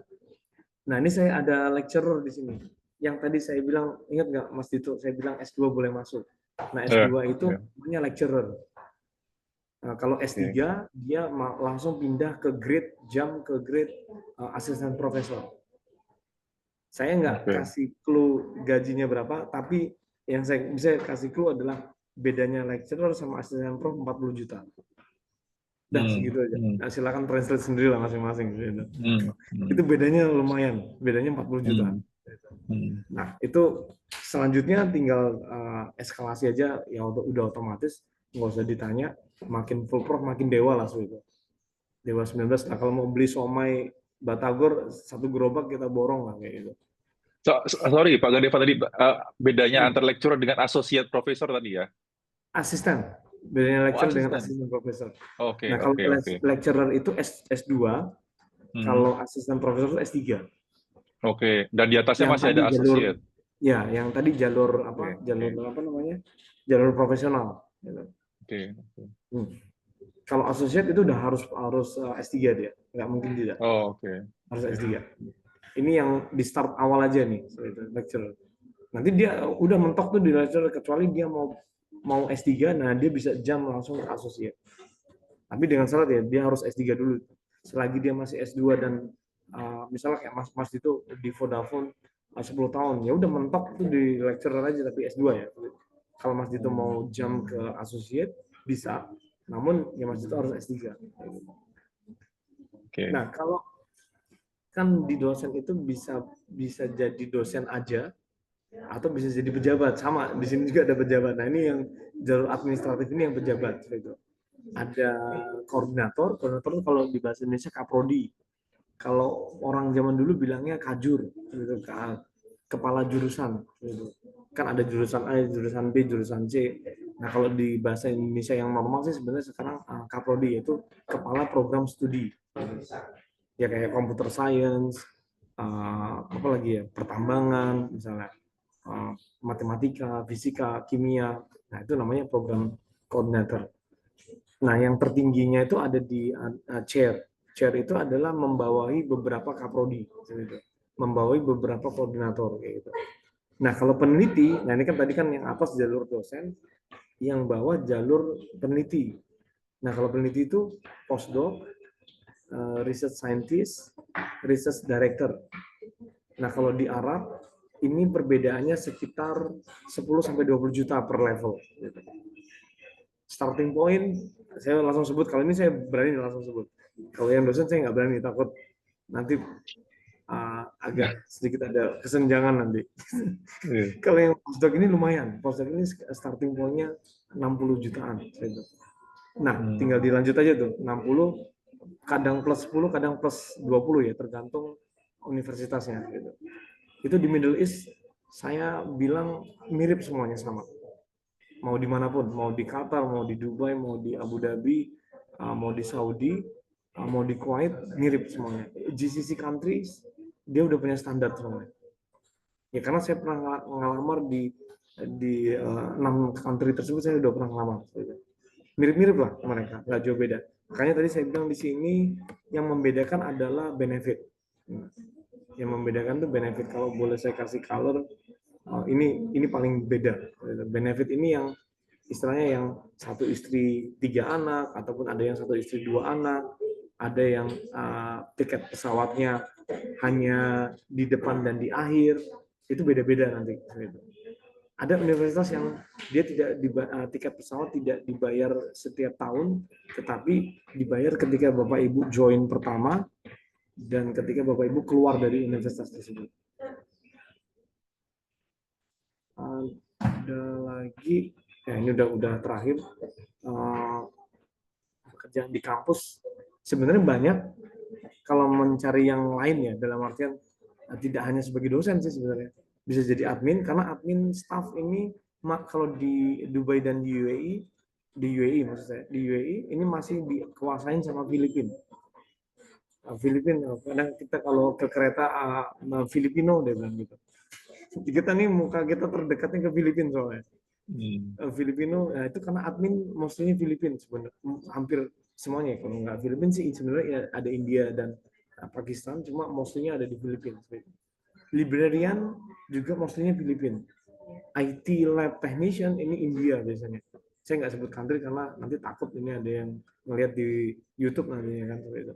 Nah, ini saya ada lecturer di sini. Yang tadi saya bilang, ingat nggak Mas Dito, saya bilang S2 boleh masuk. Nah, S2 itu namanya lecturer. Nah, kalau S3, dia langsung pindah ke grade, jump ke grade asisten profesor. Saya nggak kasih clue gajinya berapa, tapi yang saya bisa kasih clue adalah bedanya lecturer sama asisten prof 40 juta. Dah segitu aja. Nah, silakan translate sendiri lah masing-masing. Gitu. Itu bedanya lumayan, bedanya 40 juta. Nah, itu selanjutnya tinggal eskalasi aja, ya udah otomatis, nggak usah ditanya, makin full prof makin dewa lah itu. Dewa 19, nah kalau mau beli somai Batagor satu gerobak kita borong lah kayak gitu. Sorry Pak Gadeva tadi bedanya antar lecturer dengan associate professor tadi ya? Asisten, bedanya lecturer dengan asisten. asisten profesor. Oke, Nah kalau oke. lecturer itu S2, kalau asisten profesor itu S3. Oke, dan di atasnya Yang masih tadi ada associate. Ya, yang tadi jalur apa? Jalur apa namanya? Jalur profesional. Gitu. Oke. Kalau associate itu udah harus S3 dia, nggak mungkin tidak. Oh, oke. Harus S3. Ini yang di start awal aja nih, lecturer. Nanti dia udah mentok tuh di lecturer, kecuali dia mau S3, nah dia bisa jump langsung ke associate. Tapi dengan syarat ya, dia harus S3 dulu. Selagi dia masih S2 dan misalnya kayak Mas itu di Vodafone 10 tahun, ya udah mentok tuh di lecturer aja tapi S2 ya. Kalau Mas Dito mau jump ke associate bisa, namun ya Mas Dito harus S3. Okay. Nah, kalau kan di dosen itu bisa jadi dosen aja atau bisa jadi pejabat, sama di sini juga ada pejabat. Nah, ini yang jalur administratif ini yang pejabat gitu. Ada koordinator itu kalau di bahasa Indonesia kaprodi. Kalau orang zaman dulu bilangnya kajur gitu, kepala jurusan gitu. Kan ada jurusan A, jurusan B, jurusan C. Nah, kalau di bahasa Indonesia yang normal sih sebenarnya sekarang kaprodi, yaitu kepala program studi. Ya kayak computer science, apa lagi ya, pertambangan misalnya, matematika, fisika, kimia. Nah, itu namanya program koordinator. Nah, yang tertingginya itu ada di chair. Chair itu adalah membawahi beberapa kaprodi, membawahi beberapa koordinator kayak gitu. Nah, kalau peneliti, nah ini kan tadi kan yang atas jalur dosen, yang bawah jalur peneliti. Nah, kalau peneliti itu postdoc, research scientist, research director. Nah, kalau di Arab ini perbedaannya sekitar 10-20 juta per level. Starting point, saya langsung sebut, kalau ini saya berani langsung sebut. Kalau yang dosen saya nggak berani, takut nanti agak sedikit ada kesenjangan nanti. Kalau yang postdoc ini lumayan, postdoc ini starting point-nya 60 jutaan. Nah, tinggal dilanjut aja tuh, 60, kadang plus 10, kadang plus 20 ya, tergantung universitasnya. Gitu. Itu di Middle East, saya bilang mirip semuanya sama. Mau dimanapun, mau di Qatar, mau di Dubai, mau di Abu Dhabi, mau di Saudi, mau di Kuwait, mirip semuanya. GCC countries, dia udah punya standar semuanya. Ya karena saya pernah ngelamar di 6 country tersebut, saya udah pernah ngelamar. Mirip-mirip lah mereka, nggak jauh beda. Makanya tadi saya bilang di sini yang membedakan adalah benefit. Yang membedakan tuh benefit. Kalau boleh saya kasih color, ini paling beda. Benefit ini yang istilahnya yang 1 istri 3 anak, ataupun ada yang 1 istri 2 anak, ada yang tiket pesawatnya hanya di depan dan di akhir, itu beda-beda nanti. Ada universitas yang dia tiket pesawat tidak dibayar setiap tahun, tetapi dibayar ketika Bapak Ibu join pertama dan ketika Bapak Ibu keluar dari universitas tersebut. Ada lagi, ya ini udah terakhir, pekerjaan di kampus sebenarnya banyak. Kalau mencari yang lain ya, dalam artian tidak hanya sebagai dosen sih sebenarnya, bisa jadi admin, karena admin staff ini kalau di Dubai dan di UAE maksud saya, di UAE ini masih dikuasain sama Filipina. Kadang kita kalau ke kereta Filipino dia bilang gitu. Kita nih muka kita terdekatnya ke Filipina soalnya. Filipino, nah itu karena admin mostly Filipina sebenarnya, hampir semuanya. Kalau nggak Filipina sih sebenarnya ya ada India dan Pakistan, cuma mostly ada di Filipina. Librarian juga mostly Filipina. IT lab technician ini India biasanya. Saya nggak sebut country karena nanti takut ini ada yang ngelihat di YouTube nantinya kan seperti itu.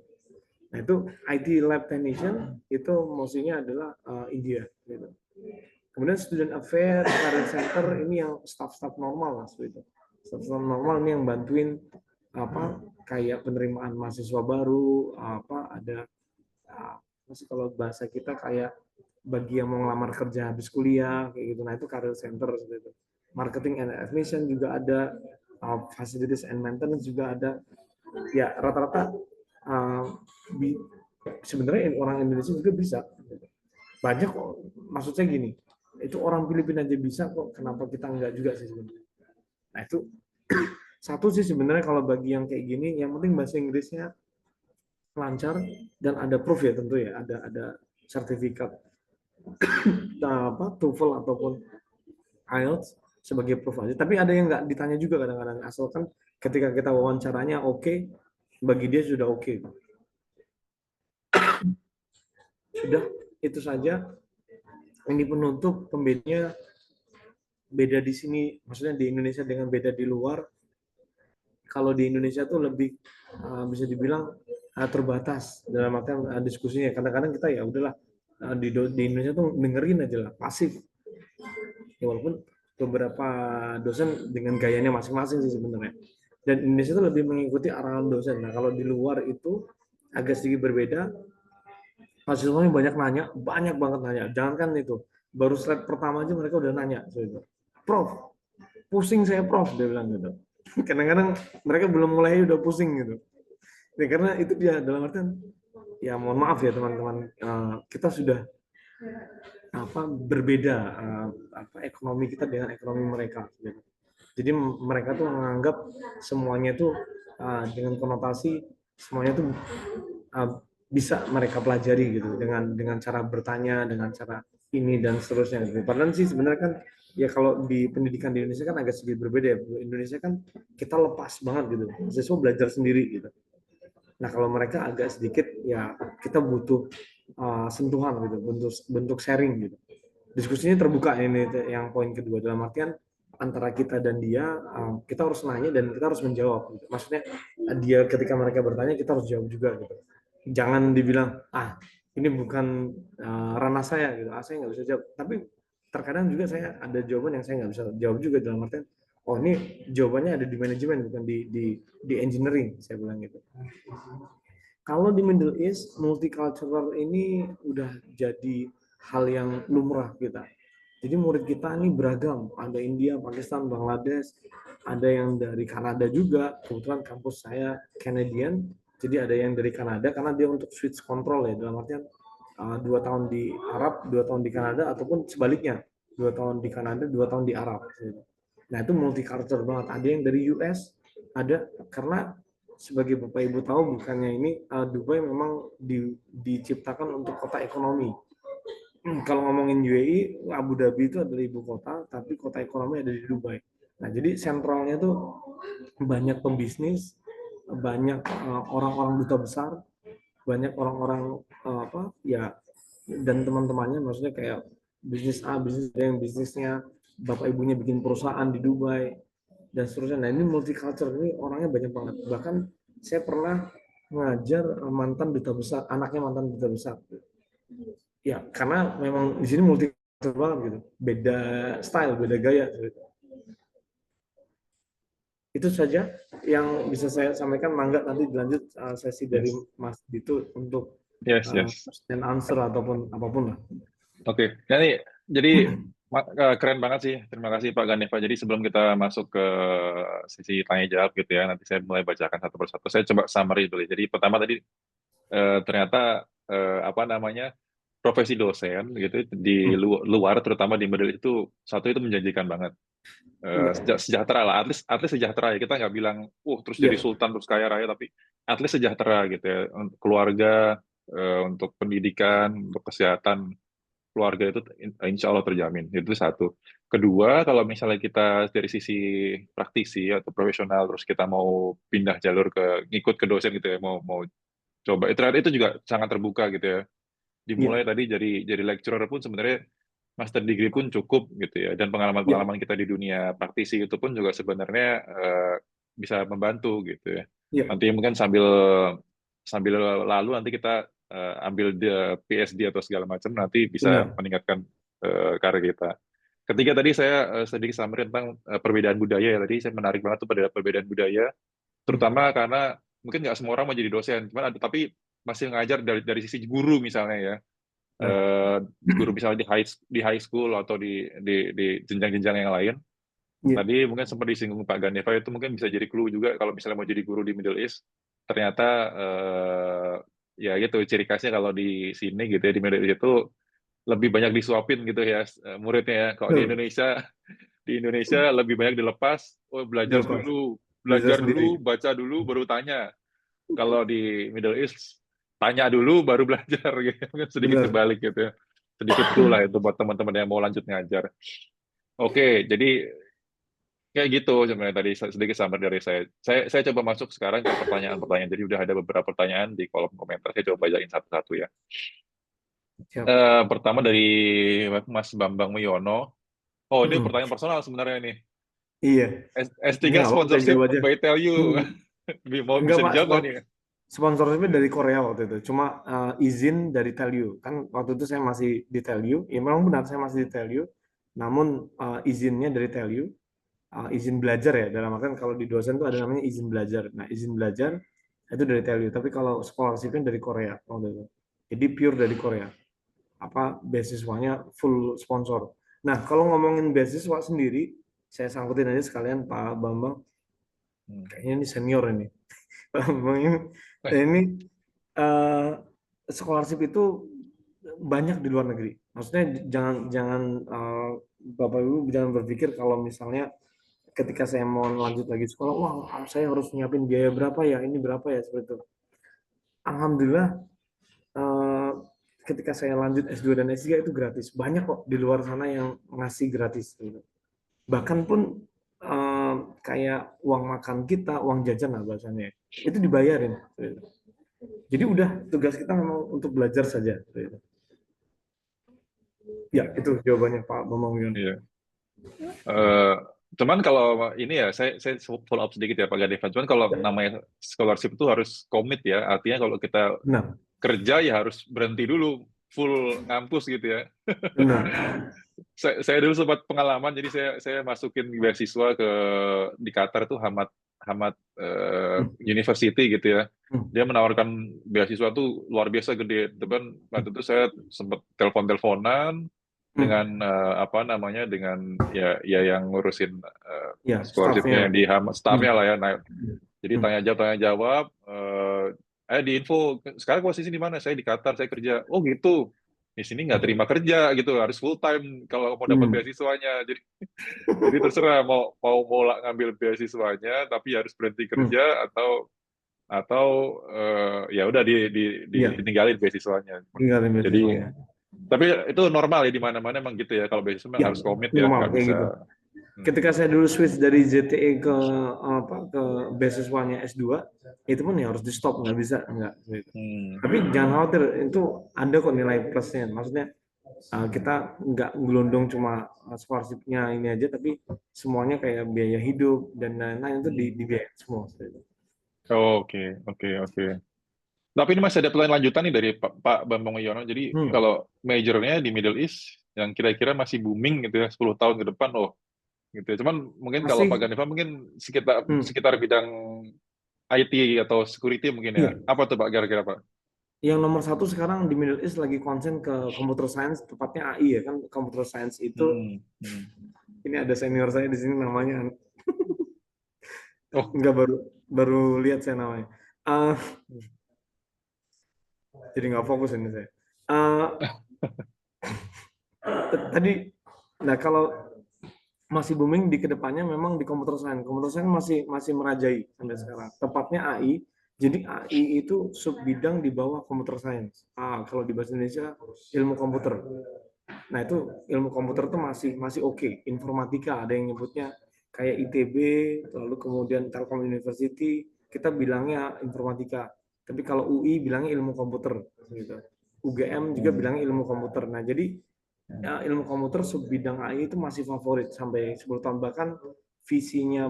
Nah itu IT lab technician itu mostly adalah India. Gitu. Kemudian student affair, career center ini yang staff-staff normal lah seperti itu. Staff normal ini yang bantuin kayak penerimaan mahasiswa baru, ada masih kalau bahasa kita kayak bagi yang mau ngelamar kerja habis kuliah kayak gitu. Nah itu career center seperti itu. Marketing and admission juga ada, facilities and maintenance juga ada. Ya rata-rata uh, sebenarnya orang Indonesia juga bisa. Banyak kok. Maksudnya gini, itu orang Filipina aja bisa kok. Kenapa kita enggak juga sih sebenarnya? Nah itu satu sih sebenarnya kalau bagi yang kayak gini, yang penting bahasa Inggrisnya lancar dan ada proof ya tentu ya, ada sertifikat TOEFL ataupun IELTS sebagai proof aja. Tapi ada yang nggak ditanya juga kadang-kadang, asalkan ketika kita wawancaranya oke, bagi dia sudah oke. Sudah, itu saja. Ini penutup, pembedanya beda di sini, maksudnya di Indonesia dengan beda di luar. Kalau di Indonesia tuh lebih bisa dibilang terbatas dalam artian diskusinya. Kadang-kadang kita ya udahlah, di Indonesia tuh dengerin aja lah, pasif. Ya, walaupun beberapa dosen dengan gayanya masing-masing sih sebenarnya. Dan Indonesia itu lebih mengikuti arahan dosen. Nah, kalau di luar itu agak sedikit berbeda. Mahasiswanya banyak nanya, banyak banget nanya. Jangan kan itu, baru slide pertama aja mereka udah nanya. Prof, pusing saya Prof, dia bilang gitu. Kadang-kadang mereka belum mulai udah pusing gitu. Ya, karena itu dia dalam artian, ya mohon maaf ya teman-teman, kita sudah berbeda ekonomi kita dengan ekonomi mereka. Jadi mereka tuh menganggap semuanya itu dengan konotasi semuanya tuh bisa mereka pelajari gitu dengan cara bertanya, dengan cara ini dan seterusnya. Gitu. Padahal sih sebenarnya kan ya kalau di pendidikan di Indonesia kan agak sedikit berbeda ya. Indonesia kan kita lepas banget gitu, siswa belajar sendiri gitu. Nah kalau mereka agak sedikit ya kita butuh sentuhan gitu, bentuk sharing gitu. Diskusinya terbuka, ini yang poin kedua, dalam artian antara kita dan dia, kita harus nanya dan kita harus menjawab gitu. Maksudnya dia ketika mereka bertanya kita harus jawab juga gitu. Jangan dibilang ini bukan ranah saya gitu, saya nggak bisa jawab. Tapi terkadang juga saya ada jawaban yang saya nggak bisa jawab juga, dalam artian oh ini jawabannya ada di manajemen bukan di engineering, saya bilang gitu. Kalau di Middle East, multicultural ini udah jadi hal yang lumrah kita. Jadi murid kita ini beragam, ada India, Pakistan, Bangladesh, ada yang dari Kanada juga. Kebetulan kampus saya Canadian, jadi ada yang dari Kanada karena dia untuk switch control ya, dalam artian 2 tahun di Arab, 2 tahun di Kanada, ataupun sebaliknya 2 tahun di Kanada, 2 tahun di Arab. Nah itu multicultural banget. Ada yang dari US, ada karena sebagai Bapak Ibu tahu bukannya ini Dubai memang diciptakan untuk kota ekonomi. Kalau ngomongin UAE, Abu Dhabi itu adalah ibu kota, tapi kota ekonomi ada di Dubai. Nah, jadi sentralnya tuh banyak pembisnis, banyak orang-orang duta besar, banyak orang-orang dan teman-temannya, maksudnya kayak bisnis A, bisnis B, yang bisnisnya bapak ibunya bikin perusahaan di Dubai dan seterusnya. Nah, ini multicultural, ini orangnya banyak banget. Bahkan saya pernah ngajar mantan duta besar, anaknya mantan duta besar. Ya, karena memang di sini multicultural banget gitu. Beda style, beda gaya. Itu saja yang bisa saya sampaikan. Mangga nanti dilanjut sesi dari Mas Dito untuk question answer ataupun apapun lah. Oke. Jadi keren banget sih. Terima kasih Pak Ganif. Jadi sebelum kita masuk ke sesi tanya jawab gitu ya, nanti saya mulai bacakan satu persatu. Saya coba summary dulu. Jadi pertama tadi ternyata profesi dosen gitu di luar, terutama di Middle East itu menjanjikan banget. Sejahtera lah, at least sejahtera ya. Kita nggak bilang terus jadi sultan terus kaya raya, tapi at least sejahtera gitu ya. Untuk keluarga, untuk pendidikan, untuk kesehatan keluarga itu insya Allah terjamin. Itu satu. Kedua, kalau misalnya kita dari sisi praktisi atau profesional, terus kita mau pindah jalur ngikut ke dosen gitu ya, mau coba, itu juga sangat terbuka gitu ya. Dimulai tadi jadi lecturer pun sebenarnya master degree pun cukup gitu ya, dan pengalaman-pengalaman kita di dunia praktisi itu pun juga sebenarnya bisa membantu gitu ya. Nanti mungkin sambil lalu nanti kita ambil PSD atau segala macam, nanti bisa meningkatkan karir kita. Ketiga tadi saya sedikit summary tentang perbedaan budaya ya. Tadi saya menarik banget tuh pada perbedaan budaya, terutama karena mungkin nggak semua orang mau jadi dosen, cuman ada tapi masih ngajar dari sisi guru misalnya ya. Ya. Guru misalnya di high school atau di jenjang-jenjang yang lain. Iya. Tadi mungkin sempat disinggung Pak Ganeva itu mungkin bisa jadi clue juga kalau misalnya mau jadi guru di Middle East. Ternyata ya gitu ciri khasnya kalau di sini gitu ya di Middle East itu lebih banyak disuapin gitu ya muridnya ya. Kalau Betul. di Indonesia lebih banyak dilepas, oh Dilepas. Belajar belajar sendiri. dulu, baca dulu baru tanya. Kalau di Middle East tanya dulu baru belajar gitu. Mungkin sedikit Benar. kebalik gitu ya. Sedikit clue lah itu buat teman-teman yang mau lanjut ngajar. Oke, jadi kayak gitu sebenarnya tadi sedikit summary dari saya. Saya coba masuk sekarang ke pertanyaan-pertanyaan. Jadi udah ada beberapa pertanyaan di kolom komentar. Saya coba bacain satu-satu ya. Siap. Pertama dari Mas Bambang Wiono. Oh, ini Hmm. pertanyaan personal sebenarnya nih. Iya. S3 Ini nggak apa-apa, saya sponsorship jawab aja. by Tell You. Mau Enggak, bisa Pak. dijawab nggak nih? Sponsorshipnya dari Korea waktu itu. Cuma izin dari Tell You. Kan waktu itu saya masih di Tell You. Ya memang benar saya masih di Tell You. Namun izinnya dari Tell You. Izin belajar ya. Dalam artian kalau di dosen itu ada namanya izin belajar. Nah, izin belajar itu dari Tell You. Tapi kalau scholarshipnya dari Korea waktu itu. Jadi pure dari Korea. Beasiswanya full sponsor. Nah, kalau ngomongin beasiswa sendiri, saya sangkutin aja sekalian Pak Bambang. Kayaknya ini senior ini. Pak Bambang ini eh, scholarship itu banyak di luar negeri. Maksudnya jangan jangan Bapak Ibu jangan berpikir kalau misalnya ketika saya mau lanjut lagi sekolah, wah saya harus nyiapin biaya berapa ya, ini berapa ya seperti itu. Alhamdulillah eh, ketika saya lanjut S2 dan S3 itu gratis. Banyak kok di luar sana yang ngasih gratis. Gitu. Bahkan pun kayak uang makan kita, uang jajan lah bahasanya, itu dibayarin. Gitu. Jadi udah tugas kita memang untuk belajar saja. Gitu. Ya, itu jawabannya Pak Bambang Wion. Iya. Cuman kalau ini ya, saya follow up sedikit ya Pak Ganeva. Cuman kalau namanya scholarship itu harus komit ya. Artinya kalau kita Benar. kerja ya harus berhenti dulu full ngampus gitu ya. Benar. Saya dulu sempat pengalaman, jadi saya masukin beasiswa di Qatar tuh Hamad University gitu ya. Dia menawarkan beasiswa tuh luar biasa gede. Teman waktu itu saya sempat telepon-teleponan dengan apa namanya dengan ya yang ngurusin Ya, scholarshipnya staffnya. di staffnya lah ya. Nah, jadi tanya jawab. Di info sekarang posisi di mana? Saya di Qatar, saya kerja. Oh gitu. Di sini nggak terima kerja gitu, harus full time kalau mau dapat beasiswanya. Jadi terserah mau ngambil beasiswanya, tapi harus berhenti kerja atau ya udah ditinggalin beasiswanya. Tinggalin Jadi beasiswanya. tapi itu normal ya di mana-mana emang gitu ya, kalau beasiswa Ya, harus komit ya, normal nggak kayak bisa. gitu. Ketika saya dulu switch dari ZTE ke beasiswanya S2, itu pun ya harus di stop, nggak bisa, nggak. Gitu. Tapi jangan khawatir, itu ada kok nilai plusnya. Maksudnya kita nggak gelondong cuma scholarship-nya ini aja, tapi semuanya kayak biaya hidup dan lain-lain itu dibiayain semua. Oke. Tapi ini masih ada plan lanjutan nih dari Pak Bambang Wiono. Jadi kalau majornya di Middle East yang kira-kira masih booming gitu ya 10 tahun ke depan gitu ya. Cuman mungkin kalau Pak Ganeva mungkin sekitar bidang IT atau security mungkin ya. Apa tuh Pak kira-kira Pak? Yang nomor satu sekarang di Middle East lagi konsen ke computer science, tepatnya AI ya kan. Computer science itu ini ada senior saya di sini namanya nggak baru lihat saya namanya. Jadi nggak fokus ini saya. Tadi, nah kalau masih booming di kedepannya memang di computer science. Computer science masih merajai sampai sekarang. Tepatnya AI. Jadi AI itu sub bidang di bawah computer science. Kalau di bahasa Indonesia ilmu komputer. Nah itu ilmu komputer itu masih oke. Informatika ada yang nyebutnya kayak ITB, lalu kemudian Telkom University kita bilangnya informatika. Tapi kalau UI bilangnya ilmu komputer. Gitu. UGM juga bilangnya ilmu komputer. Nah jadi ilmu komputer sub bidang AI itu masih favorit sampai 10 tahun, bahkan visinya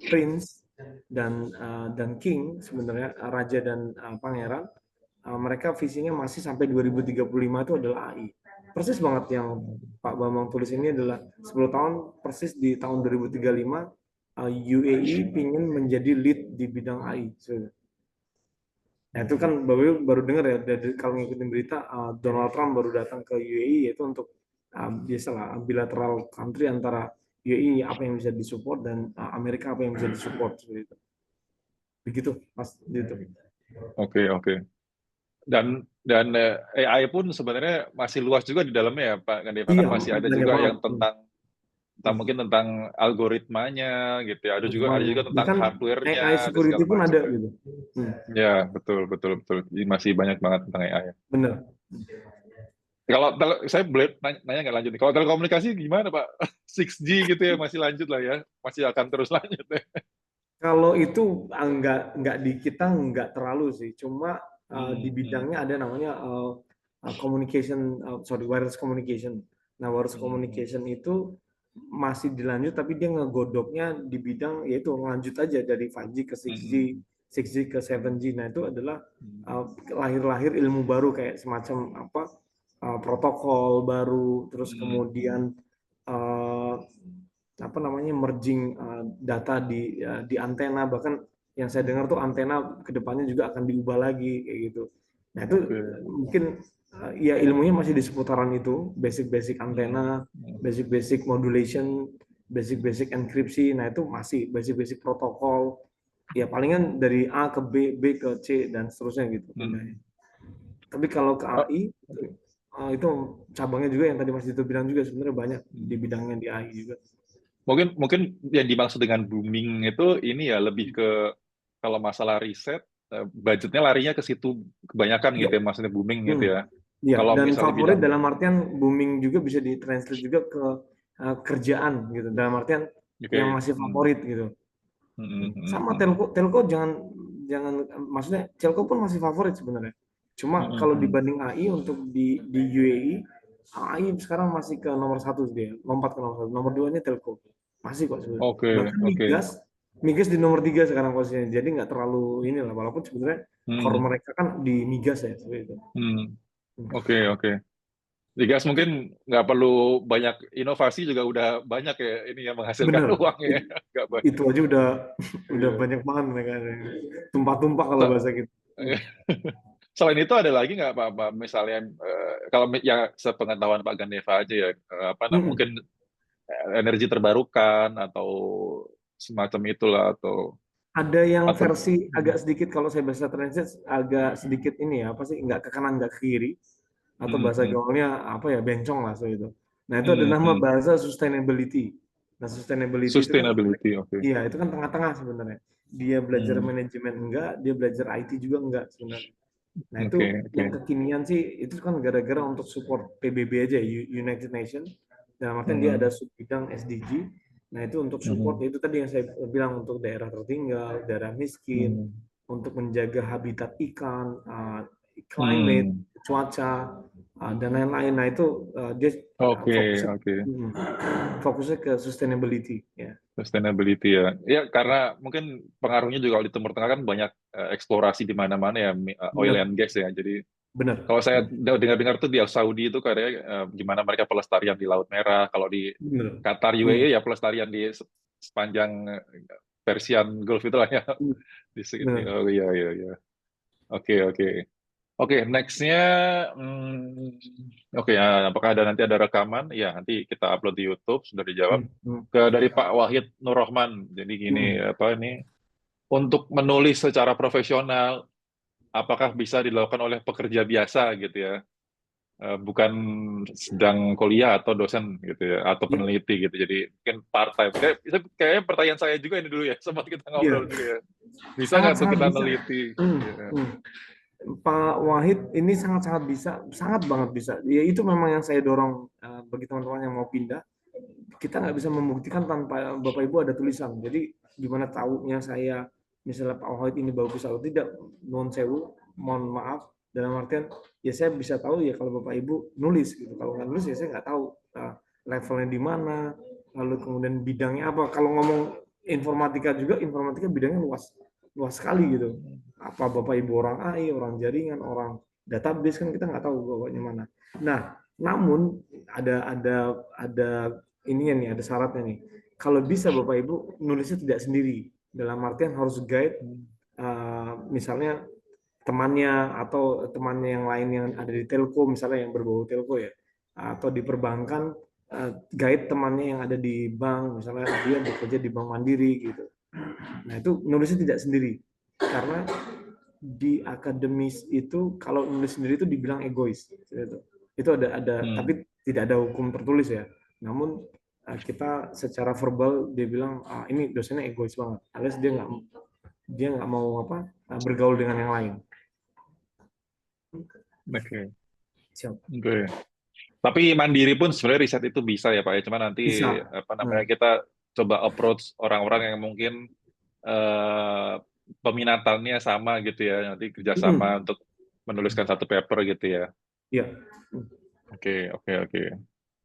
Prince dan King sebenarnya raja dan pangeran, mereka visinya masih sampai 2035 itu adalah AI. Persis banget yang Pak Bambang tulis ini adalah 10 tahun persis di tahun 2035 UAE ingin menjadi lead di bidang AI. Nah itu kan baru dengar ya, kalau ngikutin berita, Donald Trump baru datang ke UAE, yaitu untuk biasalah bilateral country antara UAE apa yang bisa disupport dan Amerika apa yang bisa disupport seperti itu. Begitu Mas gitu. Oke, oke. Dan AI pun sebenarnya masih luas juga di dalamnya ya Pak Gandiva, kan Iya, masih ada banyak juga banget. yang tentang mungkin tentang algoritmanya gitu ya. Ada Semuanya. juga tentang Bahkan hardware-nya AI dan security segala pun macam ada ya. gitu. Ya, betul, betul, betul. Jadi masih banyak banget tentang AI ya. Bener. Saya boleh nanya nggak lanjut nih. Kalau telekomunikasi gimana Pak? 6G gitu ya, masih lanjut lah ya. Masih akan terus lanjut ya. Kalau itu nggak di kita nggak terlalu sih, cuma di Hmm. bidangnya ada namanya communication, wireless communication. Nah, wireless communication itu masih dilanjut, tapi dia ngegodoknya di bidang yaitu lanjut aja dari 5G ke 6G, 6G ke 7G. Nah, itu adalah lahir-lahir ilmu baru kayak semacam apa protokol baru, terus kemudian uh, apa namanya merging data di antena, bahkan yang saya dengar tuh antena kedepannya juga akan diubah lagi kayak gitu. Nah itu Oke. mungkin ya ilmunya masih di seputaran itu, basic-basic antena, basic-basic modulation, basic-basic enkripsi. Nah itu masih basic-basic protokol. Ya palingan dari A ke B, B ke C dan seterusnya gitu pindahnya. Tapi kalau ke Oh, AI itu cabangnya juga yang tadi Mas Dito bilang juga sebenarnya banyak di bidangnya di AI juga. mungkin yang dimaksud dengan booming itu ini ya lebih ke kalau masalah riset, budgetnya larinya ke situ kebanyakan gitu Ya, ya, maksudnya booming gitu ya. ya, Kalau dan misalnya favorit bidang, dalam artian booming juga bisa ditranslate juga ke kerjaan gitu. Dalam artian oke, yang masih favorit gitu. Sama telco, telco jangan jangan maksudnya telco pun masih favorit sebenarnya. Cuma kalau dibanding AI untuk di UAE, AI sekarang masih ke nomor satu dia, lompat ke nomor satu. Nomor dua ini telco, masih kok sebenarnya. oke, Bahkan oke. migas di nomor tiga sekarang posisinya. Jadi nggak terlalu inilah, walaupun sebenarnya core Hmm, mereka kan di migas ya seperti itu. hmm, oke, oke. Di gas mungkin nggak perlu banyak inovasi juga udah banyak ya ini yang menghasilkan Bener, uang ya, nggak banyak. itu aja udah Iya. banyak banget mereka. Tumpah-tumpah kalau So- bahasa gitu. Selain itu ada lagi nggak Pak, misalnya kalau ya sepengetahuan Pak Gandeva aja ya, Mm-mm. mungkin energi terbarukan atau semacam itulah Ada yang atau versi agak sedikit kalau saya bahasa translate agak sedikit ini ya apa sih nggak ke kanan nggak ke kiri atau hmm, bahasa hmm, gaulnya apa ya bencong lah so itu. Nah itu ada hmm, nama hmm. bahasa sustainability. Nah sustainability itu kan Sustainability, oke. iya itu kan tengah-tengah sebenarnya. Dia belajar Hmm, manajemen enggak, dia belajar IT juga enggak sebenarnya. Nah itu oke, oke. yang kekinian sih itu kan gara-gara untuk support PBB aja United Nations. Dalam artian dia Hmm, ada sub bidang SDG. Nah itu untuk support hmm, itu tadi yang saya bilang untuk daerah tertinggal, daerah miskin, hmm, untuk menjaga habitat ikan, climate, hmm. cuaca dan lain-lain. Nah itu dia Oke, fokusnya oke. fokusnya ke sustainability ya. Sustainability ya. Ya, karena mungkin pengaruhnya juga di Timur Tengah kan banyak eksplorasi di mana-mana ya, oil Benar, and gas ya. Jadi benar, kalau saya dengar-dengar tuh di Saudi itu kayak gimana mereka pelestarian di Laut Merah, kalau di benar. Qatar UAE ya pelestarian di sepanjang Persian Gulf itu lah ya. Di sini. Benar. Oh iya iya iya. Oke oke. Oke, nextnya, oke ya, apakah nanti ada rekaman? Ya, nanti kita upload di YouTube, sudah dijawab. Hmm, hmm, Dari Pak Wahid Nur Rohman. Jadi gini, hmm. apa ini? Untuk menulis secara profesional, apakah bisa dilakukan oleh pekerja biasa gitu ya? Bukan sedang kuliah atau dosen gitu ya, atau Ya, peneliti gitu. Jadi mungkin part time. Kayaknya pertanyaan saya juga ini dulu ya, sempat kita ngobrol iya. juga ya. Bisa nggak tuh Sangat-sangat kita bisa. neliti? Hmm, Ya. hmm. Pak Wahid ini sangat-sangat bisa, sangat banget bisa. Ya itu memang yang saya dorong bagi teman-teman yang mau pindah. Kita nggak bisa membuktikan tanpa Bapak Ibu ada tulisan. Jadi gimana tahunya saya misalnya Pak Wahid ini bagus atau tidak, non sewu, mohon maaf. Dalam artian ya saya bisa tahu ya kalau Bapak Ibu nulis gitu. Kalau nggak nulis ya saya nggak tahu levelnya di mana, lalu kemudian bidangnya apa. Kalau ngomong informatika juga, informatika bidangnya luas, luas sekali gitu. Apa Bapak Ibu orang AI, orang jaringan, orang database kan kita nggak tahu bapaknya mana. Nah, namun ada ininya nih, ada syaratnya nih. Kalau bisa Bapak Ibu nulisnya tidak sendiri, dalam artian harus guide, misalnya temannya atau temannya yang lain yang ada di telco, misalnya yang berbau telco ya, atau di perbankan, guide temannya yang ada di bank, misalnya dia bekerja di Bank Mandiri gitu. Nah itu nulisnya tidak sendiri, karena di akademis itu kalau nulis sendiri itu dibilang egois. Itu ada tapi tidak ada hukum tertulis ya. Namun kita secara verbal dia bilang ini dosennya egois banget, alias dia nggak mau bergaul dengan yang lain. Oke. Siap. Oke. Tapi mandiri pun sebenarnya riset itu bisa ya Pak ya. Cuma nanti Bisa. apa namanya kita coba approach orang-orang yang mungkin peminatannya sama gitu ya. Nanti kerjasama untuk menuliskan satu paper gitu ya. Iya. Oke, oke, oke.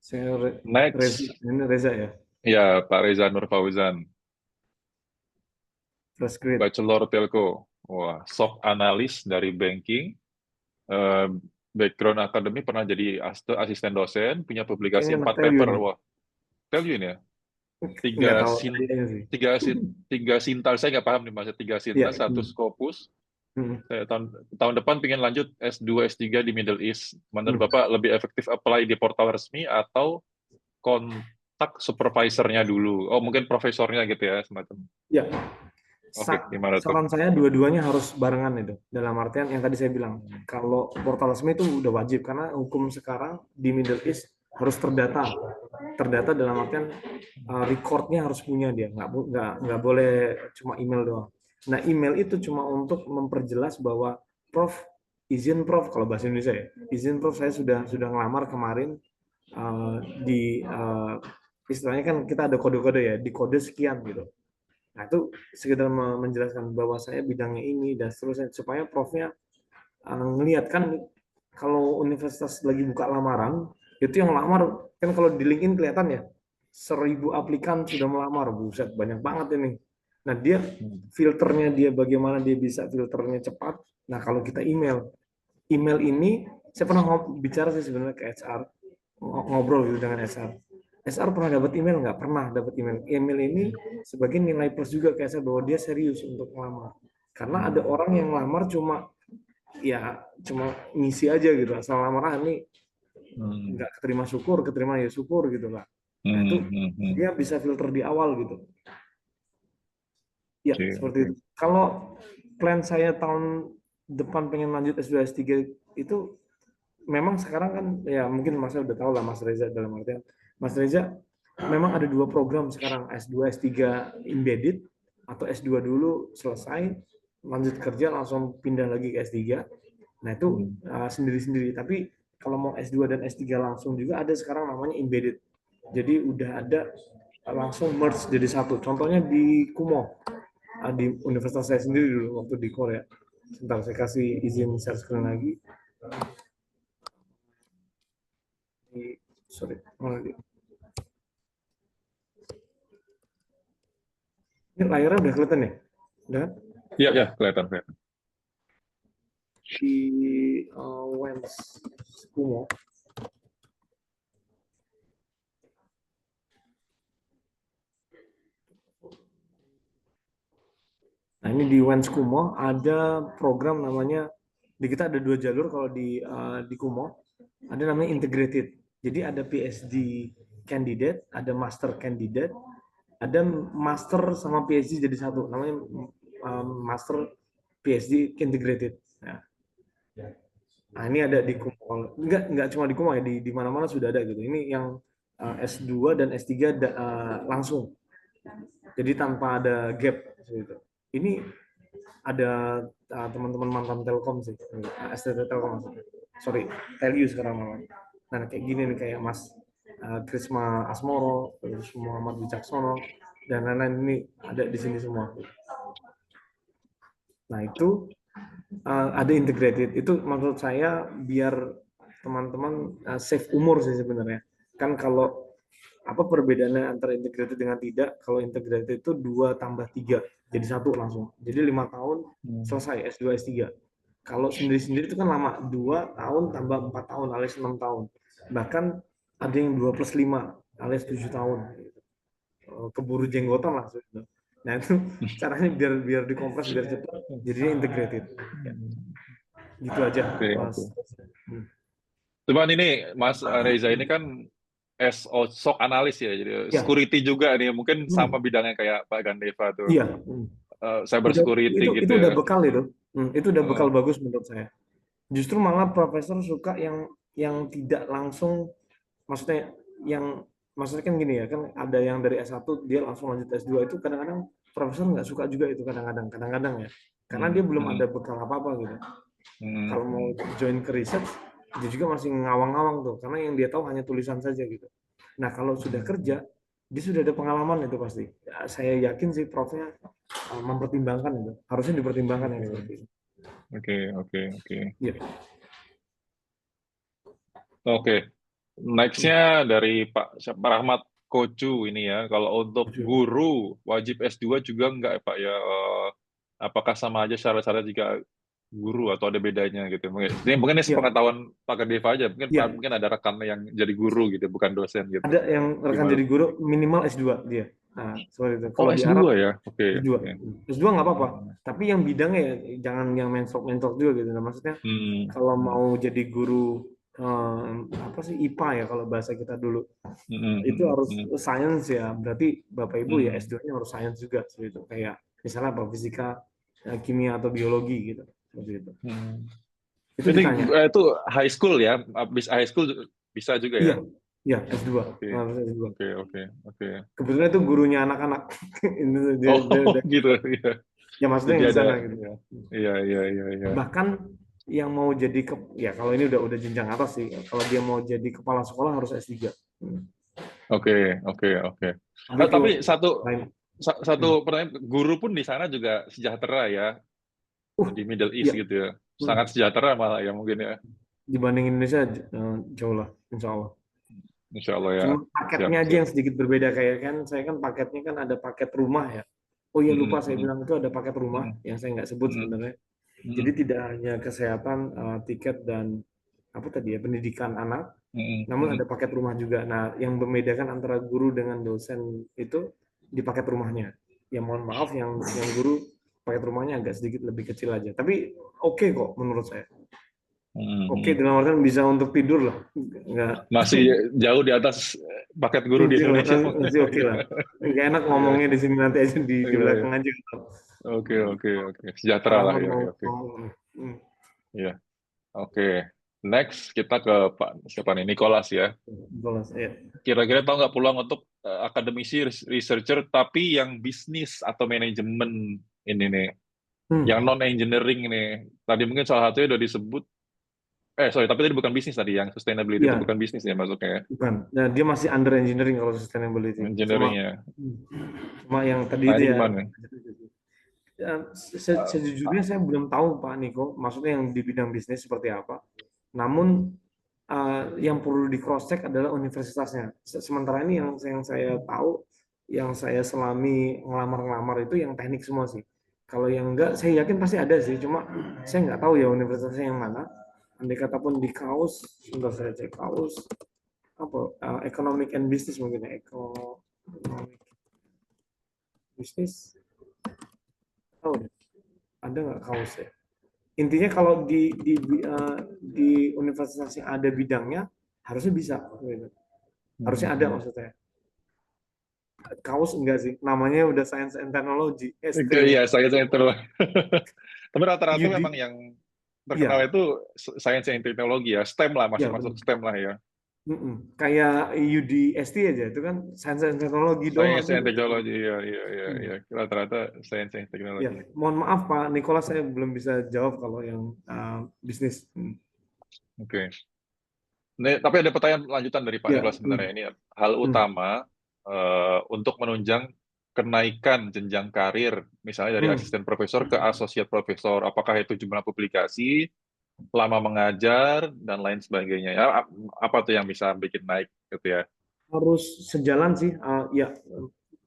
Saya Next, ini Reza ya, ya Pak Reza Nur Fauzan, fresh grade. Bachelor Telco. Wah, SOC analis dari banking. Eh, background akademi pernah jadi asisten dosen, punya publikasi Kayaknya anak 4 Telyun. paper. Wah, Telyun ya. Nggak Tiga tahu sin tadinya sih. tiga sintal, saya nggak paham nih maksudnya 3 Iya. sintal, 1 Scopus. Hmm. Saya tahun depan pengen lanjut S2 S3 di Middle East. Menurut Hmm. Bapak lebih efektif apply di portal resmi atau kontak supervisornya dulu? Oh, mungkin profesornya gitu ya, semacam. Ya, Oke, gimana tuh? saran saya dua-duanya harus barengan itu. Dalam artian yang tadi saya bilang, kalau portal resmi itu udah wajib karena hukum sekarang di Middle East harus terdata. Terdata dalam artian recordnya harus punya dia, nggak boleh cuma email doang. Nah, email itu cuma untuk memperjelas bahwa Prof, izin Prof, kalau bahasa Indonesia ya, izin Prof, saya sudah ngelamar kemarin di istilahnya kan kita ada kode-kode ya, di kode sekian gitu. Nah, itu sekedar menjelaskan bahwa saya bidangnya ini dan seterusnya supaya profnya ngelihat kan kalau universitas lagi buka lamaran itu yang lamar kan kalau di LinkedIn kelihatan ya 1.000 aplikan sudah melamar, buset banyak banget ini. Nah dia filternya dia bagaimana dia bisa filternya cepat. Nah kalau kita email ini saya pernah bicara sih sebenarnya ke HR, ngobrol gitu dengan HR. SR pernah dapat email nggak? Pernah dapat email. Email ini sebagai nilai plus juga ke SR bahwa dia serius untuk melamar. Karena ada orang yang lamar cuma ngisi aja gitu, asal lamaran nih nggak keterima syukur, keterima ya syukur gitu lah. Nah itu dia bisa filter di awal gitu. Ya seperti itu. Kalau plan saya tahun depan pengen lanjut S2 S3 itu memang sekarang kan ya mungkin Mas udah tahu lah Mas Reza, dalam artian Mas Reza memang ada 2 program sekarang, S2 S3 embedded atau S2 dulu selesai lanjut kerja langsung pindah lagi ke S3. Nah itu sendiri-sendiri, tapi kalau mau S2 dan S3 langsung juga ada sekarang namanya embedded. Jadi udah ada langsung merge jadi satu. Contohnya di Kumo, di universitas saya sendiri dulu waktu di Korea. Sebentar saya kasih izin share screen lagi. Sorry, ini layarnya udah kelihatan ya? Udah? Iya, ya, kelihatan. Di WENS Kumo. Nah ini di WENS Kumo ada program namanya, di kita ada 2 jalur kalau di Kumo, ada namanya integrated. Jadi ada PhD candidate, ada master candidate, ada master sama PhD jadi satu, namanya master PhD integrated. Nah ini ada di Kumo, nggak cuma di Kumo ya, di mana-mana sudah ada gitu. Ini yang S2 dan S3 langsung, jadi tanpa ada gap gitu. Ini ada teman-teman mantan Telkom sih, STT Telkom maksudnya. Sorry, Telyu sekarang namanya. Nah kayak gini nih, kayak Mas Krisma Asmoro, terus Muhammad Wicaksono, dan lain-lain ini ada di sini semua. Nah itu ada integrated. Itu menurut saya biar teman-teman save umur sih sebenarnya. Kan kalau apa perbedaannya antara integrated dengan tidak? Kalau integrated itu 2 tambah 3 jadi 1 langsung. Jadi 5 tahun selesai S2 S3. Kalau sendiri-sendiri itu kan lama, 2 tahun tambah 4 tahun alias 6 tahun. Bahkan ada yang 2+5 alias 7 tahun. Keburu jenggotan lah. Nah itu caranya biar dikompres biar cepat, jadinya integrated. Ya, gitu aja, Oke, Mas. oke. Cuman ini Mas Reza ini kan SOC analis ya, jadi Ya, security juga nih, mungkin sama hmm, bidangnya kayak Pak Gandeva tuh, iya, cyber security gitu itu udah ya. bekal itu. Itu udah bekal Eh, bagus menurut saya. Justru malah profesor suka yang tidak langsung, maksudnya yang maksudnya kan gini ya, kan ada yang dari S1 dia langsung lanjut S2 itu kadang-kadang profesor nggak suka juga itu kadang-kadang ya. Karena dia hmm, belum hmm, ada bekal apa-apa gitu. hmm, Kalau mau join ke research, dia juga masih ngawang-ngawang tuh, karena yang dia tahu hanya tulisan saja gitu. Nah, kalau sudah kerja, dia sudah ada pengalaman itu pasti. Ya, saya yakin sih profnya mempertimbangkan itu. Harusnya dipertimbangkan yang seperti itu. oke, oke, oke. Iya. Oke, nextnya dari Pak Rahmat Kocu ini ya. Kalau untuk guru wajib S2 juga enggak ya Pak ya? Apakah sama aja syarat-syarat jika guru atau ada bedanya gitu? Mungkin ini Iya. sepengetahuan Pak Gandeva aja. Iya. Mungkin ada rekan yang jadi guru gitu, bukan dosen gitu. Ada yang rekan Gimana? jadi guru minimal S2 dia. Nah, seperti itu. Oh Kalau di Arab S2 ya? Oke, S2. oke. S2 nggak apa-apa. Hmm, Tapi yang bidangnya ya, jangan yang mentok-mentok juga gitu. Nah, maksudnya hmm, kalau mau jadi guru apa sih IPA ya kalau bahasa kita dulu. hmm, Itu hmm, harus hmm, science ya. Berarti Bapak Ibu ya hmm, S2-nya harus science juga seperti itu. Kayak misalnya apa fisika, kimia atau biologi gitu. Seperti itu. hmm. Itu Ini ditanya. itu high school ya? Habis high school bisa juga ya? Iya. Iya, S2. Oke, Harus S2. oke, oke, oke. Kebetulan itu gurunya anak-anak. Ini dia Oh udah, gitu ya. ya maksudnya Jadi yang di ada, sana gitu. ya, iya, iya, iya, iya. Bahkan yang mau jadi ya kalau ini udah jenjang atas sih. Kalau dia mau jadi kepala sekolah harus S3. Oke, oke, oke. Tapi itu Tapi satu lain. satu pertanyaan, guru pun di sana juga sejahtera ya, di Middle East Iya. gitu ya. Sangat sejahtera malah ya mungkin ya. Dibanding Indonesia jauh lah, insya Allah. Insya Allah ya. Cuma Siap, paketnya aja siap. yang sedikit berbeda, kayak kan saya kan paketnya kan ada paket rumah ya. Oh iya lupa saya Mm, bilang itu ada paket rumah mm, yang saya nggak sebut mm, sebenarnya. Jadi mm, tidak hanya kesehatan, tiket dan apa tadi ya pendidikan anak, mm, namun mm, ada paket rumah juga. Nah, yang membedakan antara guru dengan dosen itu di paket rumahnya. Ya mohon maaf yang guru paket rumahnya agak sedikit lebih kecil aja. Tapi oke kok menurut saya. mm, Oke mm. dalam artian bisa untuk tidur lah. Nggak, Masih jauh di atas paket guru di Indonesia. masih oke lah. Nggak enak ngomongnya di sini nanti aja di Iya, iya. belakang aja. Oke, oke, oke. Sejahtera Pak lah Rahmat ya, mau ya, oke. ngomong. Iya, oke. Next kita ke Pak siapa nih? Nicholas ya. Bolas, ya. Kira-kira tahu nggak peluang untuk akademisi researcher tapi yang bisnis atau manajemen ini nih, yang Hmm, non engineering nih. Tadi mungkin salah satunya udah disebut. Sorry, tapi tadi bukan bisnis tadi. Yang sustainability itu ya, bukan bisnis ya masuknya ya. bukan. Nah, dia masih under engineering kalau sustainability. Engineering Cuma ya. cuma yang tadi Nah itu ini ya. gimana? Sejujurnya saya belum tahu Pak Niko, maksudnya yang di bidang bisnis seperti apa. Namun yang perlu di cross check adalah universitasnya. Sementara ini yang saya tahu, yang saya selami ngelamar-ngelamar itu yang teknik semua sih. Kalau yang enggak, saya yakin pasti ada sih. Cuma saya nggak tahu ya universitasnya yang mana. Andai kata pun di kaus, sebentar saya cek kaus apa economic and business mungkin ya, economic business. Tahu deh, ada nggak kaus ya? Intinya kalau di universitas yang ada bidangnya harusnya bisa gitu. Harusnya ada maksudnya. Kaus enggak sih, namanya udah Science and Technology, ST. Iya, saya terus. Tapi rata-rata Yudi, memang yang terkenal iya, itu science and teknologi ya, STEM lah, iya masuk-masuk benar. STEM lah ya. Kayak UDST aja itu kan Science and Technology doang Science harusnya and bisa. teknologi, iya, iya, iya, Hmm. iya. Rata-rata science and Ya, teknologi. mohon maaf Pak Nicholas saya belum bisa jawab kalau yang bisnis. Oke. Nih, tapi ada pertanyaan lanjutan dari Pak Ya, Nicholas sebenarnya ini hal hmm. utama untuk menunjang kenaikan jenjang karir, misalnya dari Hmm. asisten profesor ke asosiat profesor, apakah itu jumlah publikasi, lama mengajar, dan lain sebagainya. Ya, apa tuh yang bisa bikin naik gitu ya? Harus sejalan sih, ya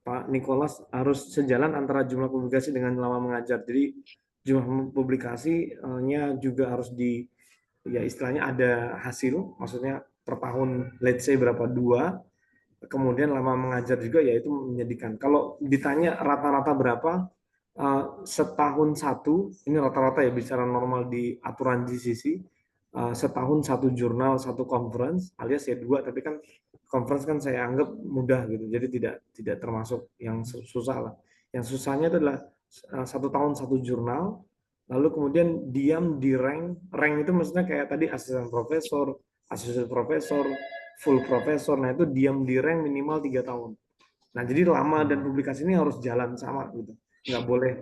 Pak Nicholas harus sejalan antara jumlah publikasi dengan lama mengajar. Jadi jumlah publikasinya juga harus ya istilahnya ada hasil, maksudnya per tahun let's say berapa dua, kemudian lama mengajar juga, ya itu menyedihkan. Kalau ditanya rata-rata berapa, setahun satu, ini rata-rata ya bicara normal di aturan GCC, setahun satu jurnal, satu conference, alias ya dua, tapi kan conference kan saya anggap mudah gitu, jadi tidak termasuk yang susah lah. Yang susahnya adalah satu tahun satu jurnal, lalu kemudian diam di rank itu maksudnya kayak tadi asisten profesor, full profesor, nah itu diam di rank minimal 3 tahun. Nah jadi lama dan publikasi ini harus jalan sama gitu, nggak boleh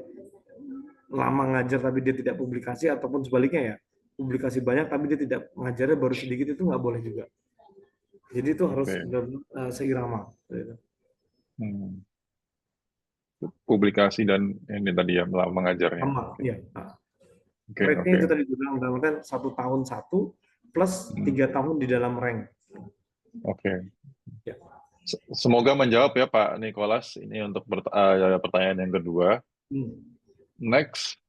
lama ngajar tapi dia tidak publikasi, ataupun sebaliknya ya, publikasi banyak tapi dia tidak ngajarnya baru sedikit, itu nggak boleh juga. Jadi itu harus seirama gitu. Publikasi dan ini tadi ya mengajarnya. Sama, ya. Oke. Rate-nya itu tadi bilang, dalam 1 tahun 1 plus 3 tahun di dalam rank. Oke. Ya. Semoga menjawab ya Pak Nicholas. Ini untuk pertanyaan yang kedua. Next,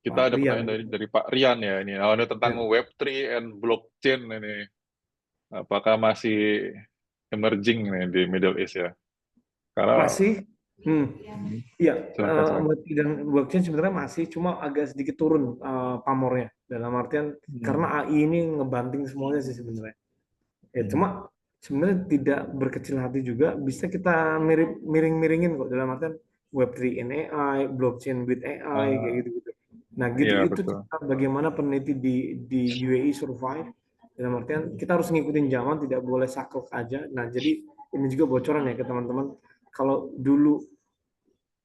kita Pak ada Rian. pertanyaan dari Pak Rian ya ini. Ini tentang Web3 and blockchain ini. Apakah masih emerging nih di Middle East ya? Karena masih, iya, silakan. Web3 dan blockchain sebenarnya masih, cuma agak sedikit turun pamornya. Dalam artian karena AI ini ngebanting semuanya sih sebenarnya. Ya, cuma sebenarnya tidak berkecil hati juga, bisa kita miring-miringin kok, dalam artian Web3 in AI, blockchain with AI, kayak gitu-gitu. Nah, gitu Iya, itu cara bagaimana peneliti di UAE survive. Dalam artian kita harus ngikutin zaman, tidak boleh saklek aja. Nah, jadi ini juga bocoran ya ke teman-teman. Kalau dulu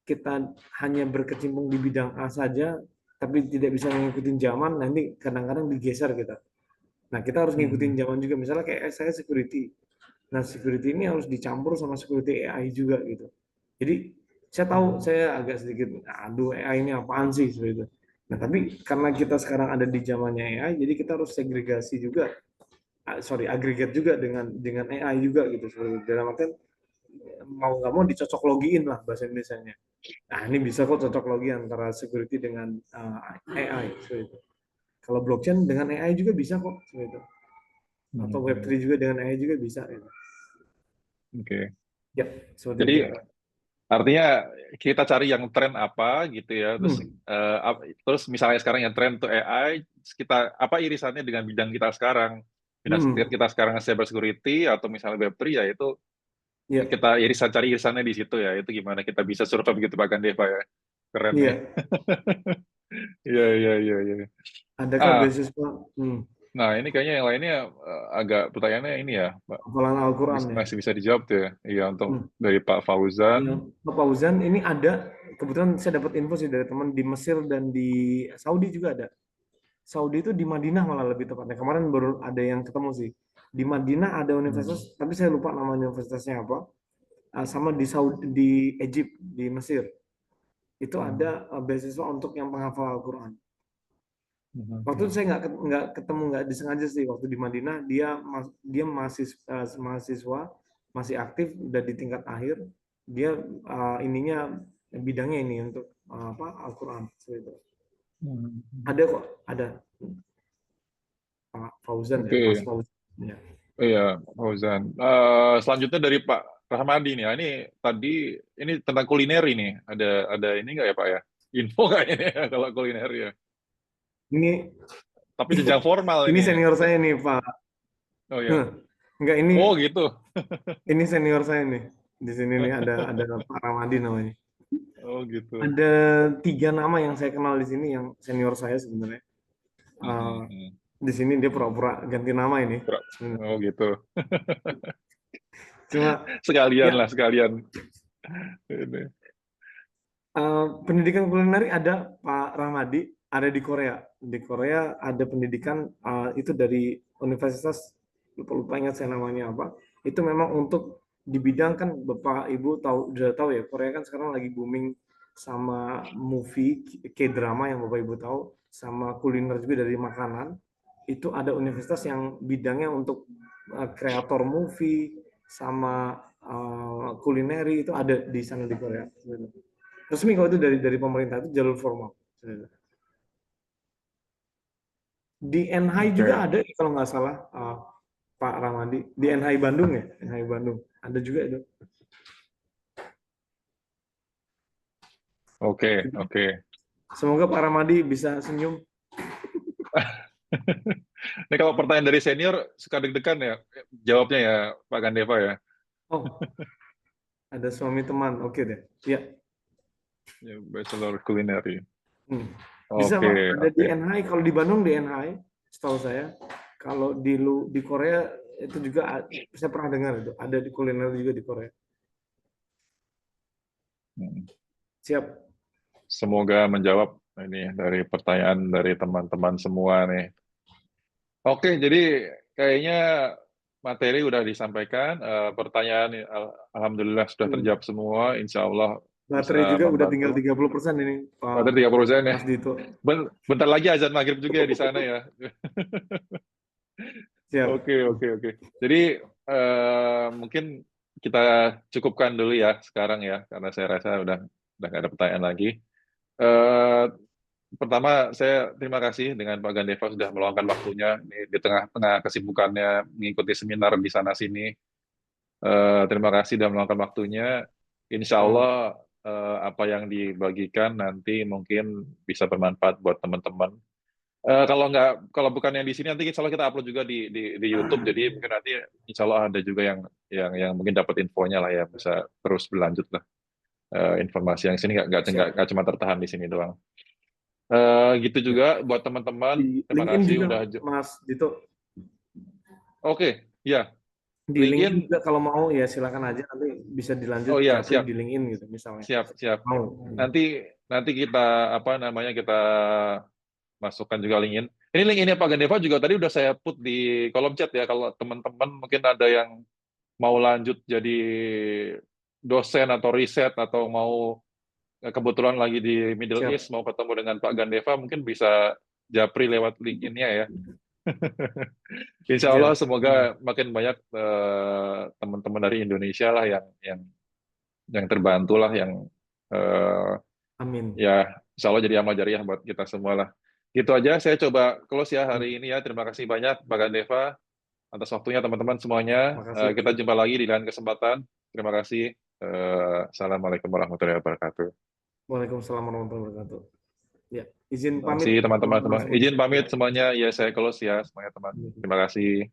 kita hanya berkecimpung di bidang A saja, tapi tidak bisa mengikuti zaman, nanti kadang-kadang digeser kita. Nah, kita harus ngikutin zaman juga. Misalnya kayak saya security. Nah, security ini harus dicampur sama security AI juga gitu. Jadi saya tahu saya agak sedikit, aduh AI ini apaan sih seperti itu. Nah, tapi karena kita sekarang ada di zamannya AI, jadi kita harus segregasi juga, agregat juga dengan AI juga gitu. Seperti itu. Dalam artian mau nggak mau dicocok logiin lah bahasa Indonesianya. Nah, ini bisa kok cocok logi antara security dengan AI seperti itu. Kalau blockchain dengan AI juga bisa kok seperti itu. Atau Web3 juga dengan AI juga bisa. Gitu. Oke. Ya, seperti Jadi itu. artinya kita cari yang tren apa gitu ya, terus misalnya sekarang yang tren tuh AI, kita apa irisannya dengan bidang kita sekarang, bidang kita sekarang cyber security atau misalnya Web3 ya itu kita cari irisannya di situ ya, itu gimana kita bisa survive gitu Pak Gandeva ya, keren ya. Iya. Adakah beasiswa? Nah ini kayaknya yang lainnya agak pertanyaannya ini ya, Pak. Hafalan Al-Quran ya. Masih bisa dijawab tuh ya. Iya untuk dari Pak Fauzan. Pak Fauzan ini ada, kebetulan saya dapat info sih dari teman di Mesir dan di Saudi juga ada. Saudi itu di Madinah malah lebih tepatnya. Kemarin baru ada yang ketemu sih. Di Madinah ada universitas, tapi saya lupa nama universitasnya apa. Sama di Saudi, di Egypt, di Mesir. Itu ada beasiswa untuk yang penghafal Al-Quran. Waktu itu saya nggak ketemu, nggak disengaja sih, waktu di Madinah dia mahasiswa masih aktif, udah di tingkat akhir, dia ininya bidangnya ini untuk Al-Quran itu. Ada kok, ada Pak Fauzan ya, Mas Fauzan ya. Iya, Fauzan. Selanjutnya dari Pak Rahmadi nih. Ini tadi ini tentang kuliner ini. Ada ini nggak ya Pak ya? Info nggak ini ya, kalau kuliner ya? Ini tapi jenjang formal ini ini. Senior saya nih Pak. Oh ya. Enggak, ini. Oh gitu. Ini senior saya nih. Di sini nih ada Pak Ramadi namanya. Oh gitu. Ada 3 nama yang saya kenal di sini yang senior saya sebenarnya. Di sini dia pura-pura ganti nama ini. Oh gitu. Cuma sekalian lah, sekalian. Pendidikan kuliner ada Pak Ramadi, ada di Korea. Di Korea ada pendidikan itu dari universitas, lupa ingat saya namanya apa. Itu memang untuk di bidang, kan Bapak Ibu udah tahu ya, Korea kan sekarang lagi booming sama movie K-drama yang Bapak Ibu tahu, sama kuliner juga dari makanan. Itu ada universitas yang bidangnya untuk kreator movie sama kulineri, itu ada di sana di Korea. Resmi kalau itu dari pemerintah, itu jalur formal. Di NHI juga ada kalau nggak salah. Pak Ramadi di NHI Bandung ya, NHI Bandung. Ada juga itu. Oke, oke. Semoga Pak Ramadi bisa senyum. Ini kalau pertanyaan dari senior suka deg-degan ya jawabnya ya Pak Gandeva ya. Oh, ada suami teman. Oke deh. Ya. Ya, Bachelor Culinary. Hmm. Bisa Oke, Pak, ada di oke. NHI. Kalau di Bandung di NHI, setahu saya. Kalau di Korea itu juga saya pernah dengar itu. Ada di kuliner juga di Korea. Hmm. Siap. Semoga menjawab ini dari pertanyaan dari teman-teman semua nih. Oke, jadi kayaknya materi udah disampaikan, pertanyaan alhamdulillah sudah Hmm. terjawab semua, insya Allah Baterai bisa juga udah tinggal membantu. 30% ini, Ada Pak 30% ya. Mas Dito. Bentar lagi azan maghrib juga ya di sana ya. Siap. Oke, oke, oke. Jadi mungkin kita cukupkan dulu ya sekarang ya, karena saya rasa udah nggak ada pertanyaan lagi. Eh, Pertama, saya terima kasih dengan Pak Gandeva sudah meluangkan waktunya di tengah-tengah kesibukannya mengikuti seminar di sana-sini. Terima kasih sudah meluangkan waktunya. Insya Allah apa yang dibagikan nanti mungkin bisa bermanfaat buat teman-teman. Kalau bukan yang di sini nanti insya Allah kita upload juga di YouTube. Jadi mungkin nanti insya Allah ada juga yang mungkin dapat infonya lah ya bisa terus berlanjut lah. Informasi yang sini Siap. nggak cuma tertahan di sini doang. Gitu Ya. juga buat teman-teman. Di Terima LinkedIn kasih juga, udah. Mas Dito. Oke, ya. Di LinkedIn LinkedIn. juga kalau mau ya silakan aja, nanti bisa dilanjut Oh iya, japri siap, di LinkedIn gitu misalnya. siap, siap. Mau. Nanti kita kita masukkan juga LinkedIn. Ini LinkedIn Pak Gandeva juga tadi udah saya put di kolom chat ya. Kalau teman-teman mungkin ada yang mau lanjut jadi dosen atau riset atau mau kebetulan lagi di Middle Siap. East mau ketemu dengan Pak Gandeva mungkin bisa japri lewat LinkedIn-nya ya. Insya Allah Siap. semoga makin banyak teman-teman dari Indonesia lah yang terbantu lah yang eh, Amin. ya insya Allah jadi amal jariah buat kita semua lah. Gitu aja saya coba close ya hari ini ya. Terima kasih banyak Pak Gandeva atas waktunya teman-teman semuanya. Makasih. Kita jumpa lagi di lain kesempatan. Terima kasih. Assalamualaikum warahmatullahi wabarakatuh. Waalaikumsalam warahmatullahi wabarakatuh. Ya, izin Terima pamit kasih teman-teman teman-teman semua. semua. Izin Ya. pamit semuanya. Ya saya close ya semuanya teman. Terima kasih.